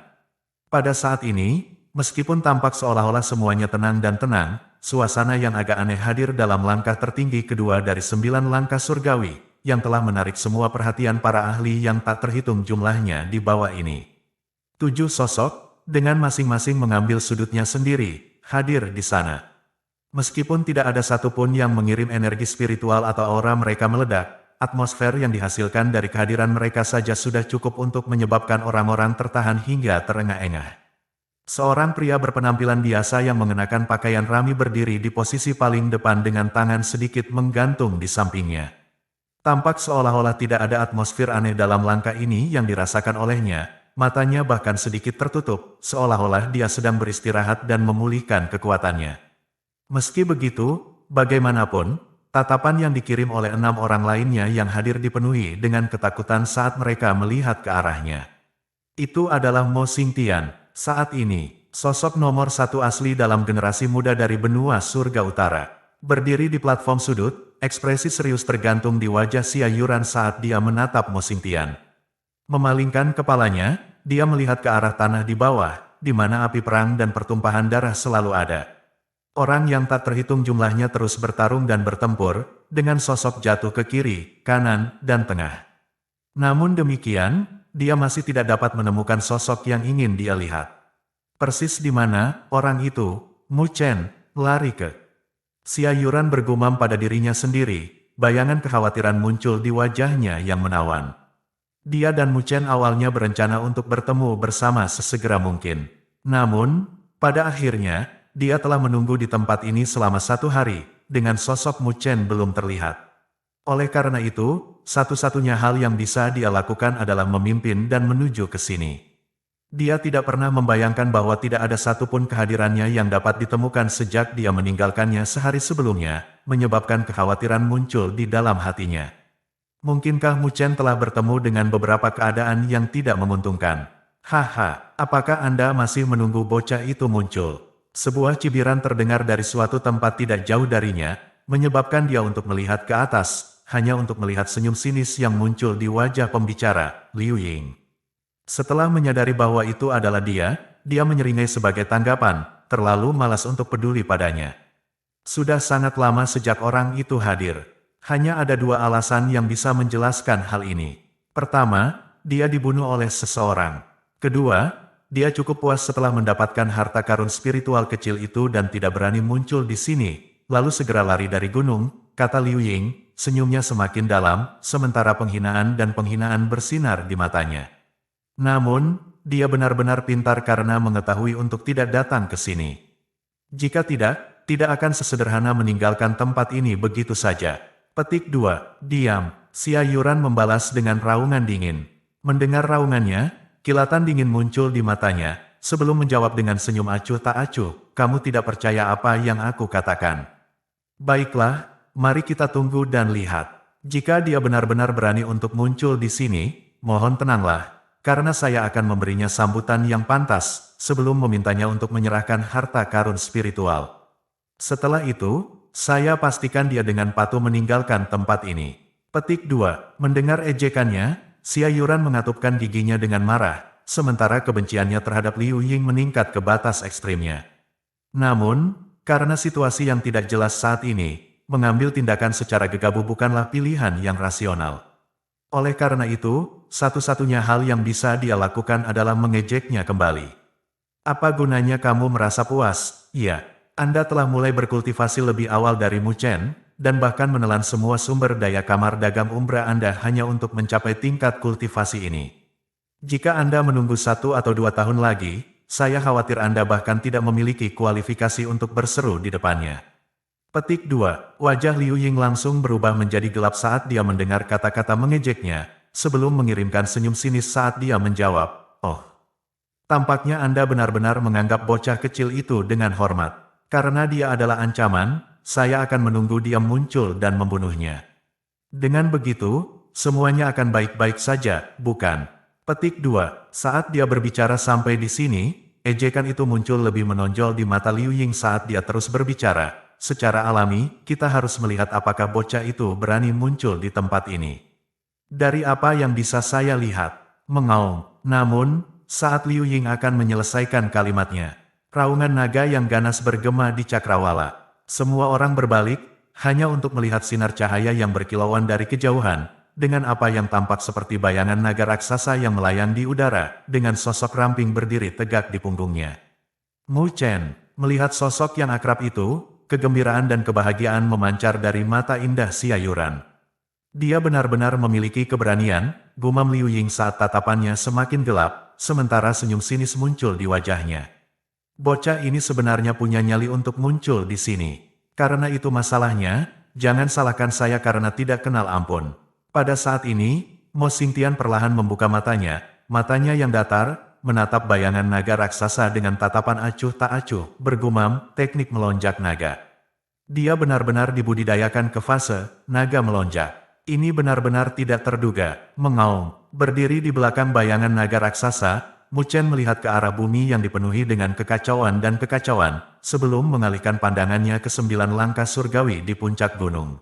Pada saat ini, meskipun tampak seolah-olah semuanya tenang dan tenang, suasana yang agak aneh hadir dalam langkah tertinggi kedua dari 9 langkah surgawi, yang telah menarik semua perhatian para ahli yang tak terhitung jumlahnya di bawah ini. 7 sosok, dengan masing-masing mengambil sudutnya sendiri, hadir di sana. Meskipun tidak ada satupun yang mengirim energi spiritual atau aura mereka meledak, atmosfer yang dihasilkan dari kehadiran mereka saja sudah cukup untuk menyebabkan orang-orang tertahan hingga terengah-engah. Seorang pria berpenampilan biasa yang mengenakan pakaian rami berdiri di posisi paling depan dengan tangan sedikit menggantung di sampingnya. Tampak seolah-olah tidak ada atmosfer aneh dalam langkah ini yang dirasakan olehnya, matanya bahkan sedikit tertutup, seolah-olah dia sedang beristirahat dan memulihkan kekuatannya. Meski begitu, bagaimanapun, tatapan yang dikirim oleh 6 orang lainnya yang hadir dipenuhi dengan ketakutan saat mereka melihat ke arahnya. Itu adalah Mo Xingtian. Saat ini, sosok nomor 1 asli dalam generasi muda dari benua surga utara. Berdiri di platform sudut, ekspresi serius tergantung di wajah Xia Yuran saat dia menatap Mo Xingtian. Memalingkan kepalanya, dia melihat ke arah tanah di bawah, di mana api perang dan pertumpahan darah selalu ada. Orang yang tak terhitung jumlahnya terus bertarung dan bertempur, dengan sosok jatuh ke kiri, kanan, dan tengah. Namun demikian, dia masih tidak dapat menemukan sosok yang ingin dia lihat. Persis di mana orang itu, Mu Chen, lari ke. Xia Yuran bergumam pada dirinya sendiri, bayangan kekhawatiran muncul di wajahnya yang menawan. Dia dan Mu Chen awalnya berencana untuk bertemu bersama sesegera mungkin. Namun, pada akhirnya, dia telah menunggu di tempat ini selama 1 hari, dengan sosok Mu Chen belum terlihat. Oleh karena itu, satu-satunya hal yang bisa dia lakukan adalah memimpin dan menuju ke sini. Dia tidak pernah membayangkan bahwa tidak ada satupun kehadirannya yang dapat ditemukan sejak dia meninggalkannya sehari sebelumnya, menyebabkan kekhawatiran muncul di dalam hatinya. Mungkinkah Mu Chen telah bertemu dengan beberapa keadaan yang tidak menguntungkan? Haha, apakah Anda masih menunggu bocah itu muncul? Sebuah cibiran terdengar dari suatu tempat tidak jauh darinya, menyebabkan dia untuk melihat ke atas, hanya untuk melihat senyum sinis yang muncul di wajah pembicara, Liu Ying. Setelah menyadari bahwa itu adalah dia menyeringai sebagai tanggapan, terlalu malas untuk peduli padanya. Sudah sangat lama sejak orang itu hadir. Hanya ada 2 alasan yang bisa menjelaskan hal ini. Pertama, dia dibunuh oleh seseorang. Kedua, dia cukup puas setelah mendapatkan harta karun spiritual kecil itu dan tidak berani muncul di sini, lalu segera lari dari gunung, kata Liu Ying, senyumnya semakin dalam, sementara penghinaan dan penghinaan bersinar di matanya. Namun, dia benar-benar pintar karena mengetahui untuk tidak datang ke sini. Jika tidak akan sesederhana meninggalkan tempat ini begitu saja. Petik 2. Diam. Xia Yuran membalas dengan raungan dingin. Mendengar raungannya, kilatan dingin muncul di matanya, sebelum menjawab dengan senyum acuh tak acuh, kamu tidak percaya apa yang aku katakan. Baiklah, mari kita tunggu dan lihat. Jika dia benar-benar berani untuk muncul di sini, mohon tenanglah, karena saya akan memberinya sambutan yang pantas, sebelum memintanya untuk menyerahkan harta karun spiritual. Setelah itu, saya pastikan dia dengan patuh meninggalkan tempat ini. Petik 2. Mendengar ejekannya, Xia Yuran mengatupkan giginya dengan marah, sementara kebenciannya terhadap Liu Ying meningkat ke batas ekstrimnya. Namun, karena situasi yang tidak jelas saat ini, mengambil tindakan secara gegabah bukanlah pilihan yang rasional. Oleh karena itu, satu-satunya hal yang bisa dia lakukan adalah mengejeknya kembali. Apa gunanya kamu merasa puas? Iya. Anda telah mulai berkultivasi lebih awal dari Mu Chen, dan bahkan menelan semua sumber daya kamar dagang umbra Anda hanya untuk mencapai tingkat kultivasi ini. Jika Anda menunggu 1 atau 2 tahun lagi, saya khawatir Anda bahkan tidak memiliki kualifikasi untuk berseru di depannya. Petik 2. Wajah Liu Ying langsung berubah menjadi gelap saat dia mendengar kata-kata mengejeknya, sebelum mengirimkan senyum sinis saat dia menjawab, "Oh, tampaknya Anda benar-benar menganggap bocah kecil itu dengan hormat. Karena dia adalah ancaman, saya akan menunggu dia muncul dan membunuhnya. Dengan begitu, semuanya akan baik-baik saja, bukan?" Petik 2. Saat dia berbicara sampai di sini, ejekan itu muncul lebih menonjol di mata Liu Ying saat dia terus berbicara. Secara alami, kita harus melihat apakah bocah itu berani muncul di tempat ini. Dari apa yang bisa saya lihat, mengaum. Namun, saat Liu Ying akan menyelesaikan kalimatnya, raungan naga yang ganas bergema di cakrawala. Semua orang berbalik, hanya untuk melihat sinar cahaya yang berkilauan dari kejauhan, dengan apa yang tampak seperti bayangan naga raksasa yang melayang di udara, dengan sosok ramping berdiri tegak di punggungnya. Mu Chen, melihat sosok yang akrab itu, kegembiraan dan kebahagiaan memancar dari mata indah Xia Yuran. Dia benar-benar memiliki keberanian, gumam Liu Ying saat tatapannya semakin gelap, sementara senyum sinis muncul di wajahnya. Bocah ini sebenarnya punya nyali untuk muncul di sini. Karena itu masalahnya, jangan salahkan saya karena tidak kenal ampun. Pada saat ini, Mo Xingtian perlahan membuka matanya yang datar, menatap bayangan naga raksasa dengan tatapan acuh tak acuh, bergumam, teknik melonjak naga. Dia benar-benar dibudidayakan ke fase naga melonjak. Ini benar-benar tidak terduga, mengaum. Berdiri di belakang bayangan naga raksasa, Mu Chen melihat ke arah bumi yang dipenuhi dengan kekacauan dan kekacauan, sebelum mengalihkan pandangannya ke 9 langkah surgawi di puncak gunung.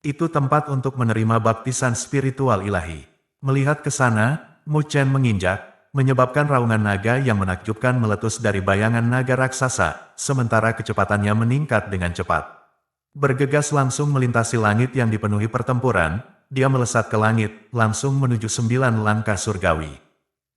Itu tempat untuk menerima baptisan spiritual ilahi. Melihat ke sana, Mu Chen menginjak, menyebabkan raungan naga yang menakjubkan meletus dari bayangan naga raksasa, sementara kecepatannya meningkat dengan cepat. Bergegas langsung melintasi langit yang dipenuhi pertempuran, dia melesat ke langit, langsung menuju 9 langkah surgawi.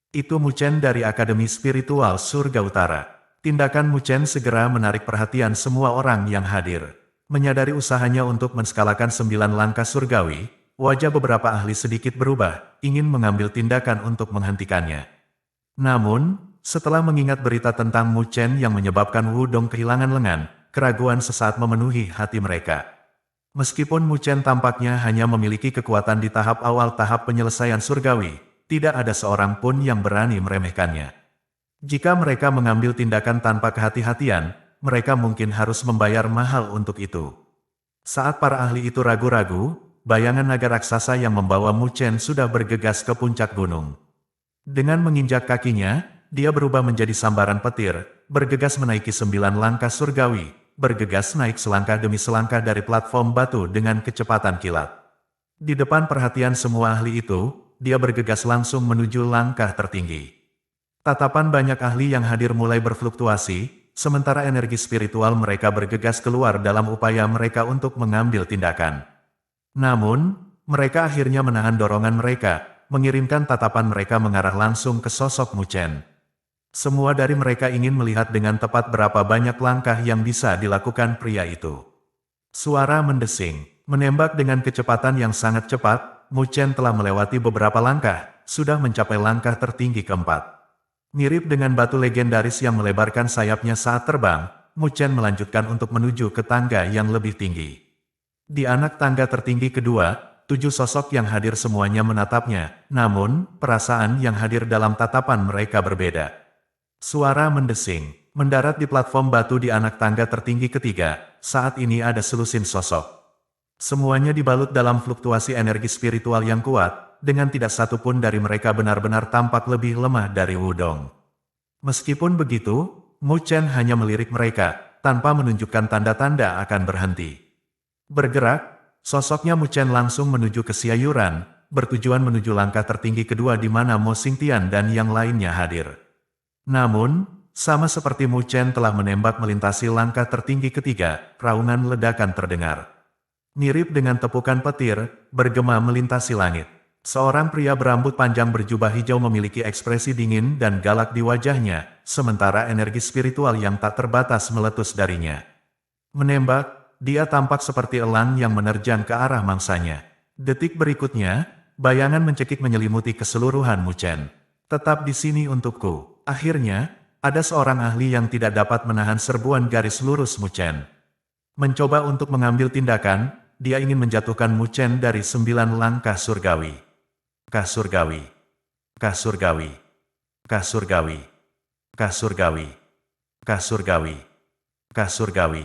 Itu Mu Chen dari Akademi Spiritual Surga Utara. Tindakan Mu Chen segera menarik perhatian semua orang yang hadir. Menyadari usahanya untuk menskalakan 9 langkah surgawi, wajah beberapa ahli sedikit berubah, ingin mengambil tindakan untuk menghentikannya. Namun, setelah mengingat berita tentang Mu Chen yang menyebabkan Wudong kehilangan lengan, keraguan sesaat memenuhi hati mereka. Meskipun Mu Chen tampaknya hanya memiliki kekuatan di tahap awal tahap penyelesaian surgawi, tidak ada seorang pun yang berani meremehkannya. Jika mereka mengambil tindakan tanpa kehati-hatian, mereka mungkin harus membayar mahal untuk itu. Saat para ahli itu ragu-ragu, bayangan naga raksasa yang membawa Mu Chen sudah bergegas ke puncak gunung. Dengan menginjak kakinya, dia berubah menjadi sambaran petir, bergegas menaiki 9 langkah surgawi, bergegas naik selangkah demi selangkah dari platform batu dengan kecepatan kilat. Di depan perhatian semua ahli itu, dia bergegas langsung menuju langkah tertinggi. Tatapan banyak ahli yang hadir mulai berfluktuasi, sementara energi spiritual mereka bergegas keluar dalam upaya mereka untuk mengambil tindakan. Namun, mereka akhirnya menahan dorongan mereka, mengirimkan tatapan mereka mengarah langsung ke sosok Mu Chen. Semua dari mereka ingin melihat dengan tepat berapa banyak langkah yang bisa dilakukan pria itu. Suara mendesing, menembak dengan kecepatan yang sangat cepat. Mu Chen telah melewati beberapa langkah, sudah mencapai langkah tertinggi keempat. Mirip dengan batu legendaris yang melebarkan sayapnya saat terbang, Mu Chen melanjutkan untuk menuju ke tangga yang lebih tinggi. Di anak tangga tertinggi kedua, 7 sosok yang hadir semuanya menatapnya, namun, perasaan yang hadir dalam tatapan mereka berbeda. Suara mendesing, mendarat di platform batu di anak tangga tertinggi ketiga, saat ini ada selusin sosok. Semuanya dibalut dalam fluktuasi energi spiritual yang kuat, dengan tidak satu pun dari mereka benar-benar tampak lebih lemah dari Wudong. Meskipun begitu, Mu Chen hanya melirik mereka, tanpa menunjukkan tanda-tanda akan berhenti. Bergerak, sosoknya Mu Chen langsung menuju ke Xia Yuran, bertujuan menuju langkah tertinggi kedua di mana Mo Xingtian dan yang lainnya hadir. Namun, sama seperti Mu Chen telah menembak melintasi langkah tertinggi ketiga, raungan ledakan terdengar. Mirip dengan tepukan petir, bergema melintasi langit. Seorang pria berambut panjang berjubah hijau memiliki ekspresi dingin dan galak di wajahnya, sementara energi spiritual yang tak terbatas meletus darinya. Menembak, dia tampak seperti elang yang menerjang ke arah mangsanya. Detik berikutnya, bayangan mencekik menyelimuti keseluruhan Mu Chen. Tetap di sini untukku. Akhirnya, ada seorang ahli yang tidak dapat menahan serbuan garis lurus Mu Chen. Mencoba untuk mengambil tindakan, dia ingin menjatuhkan Mu Chen dari 9 langkah surgawi. Kah surgawi. Kah surgawi. Kah surgawi. Kah surgawi. Kah surgawi. Kah surgawi.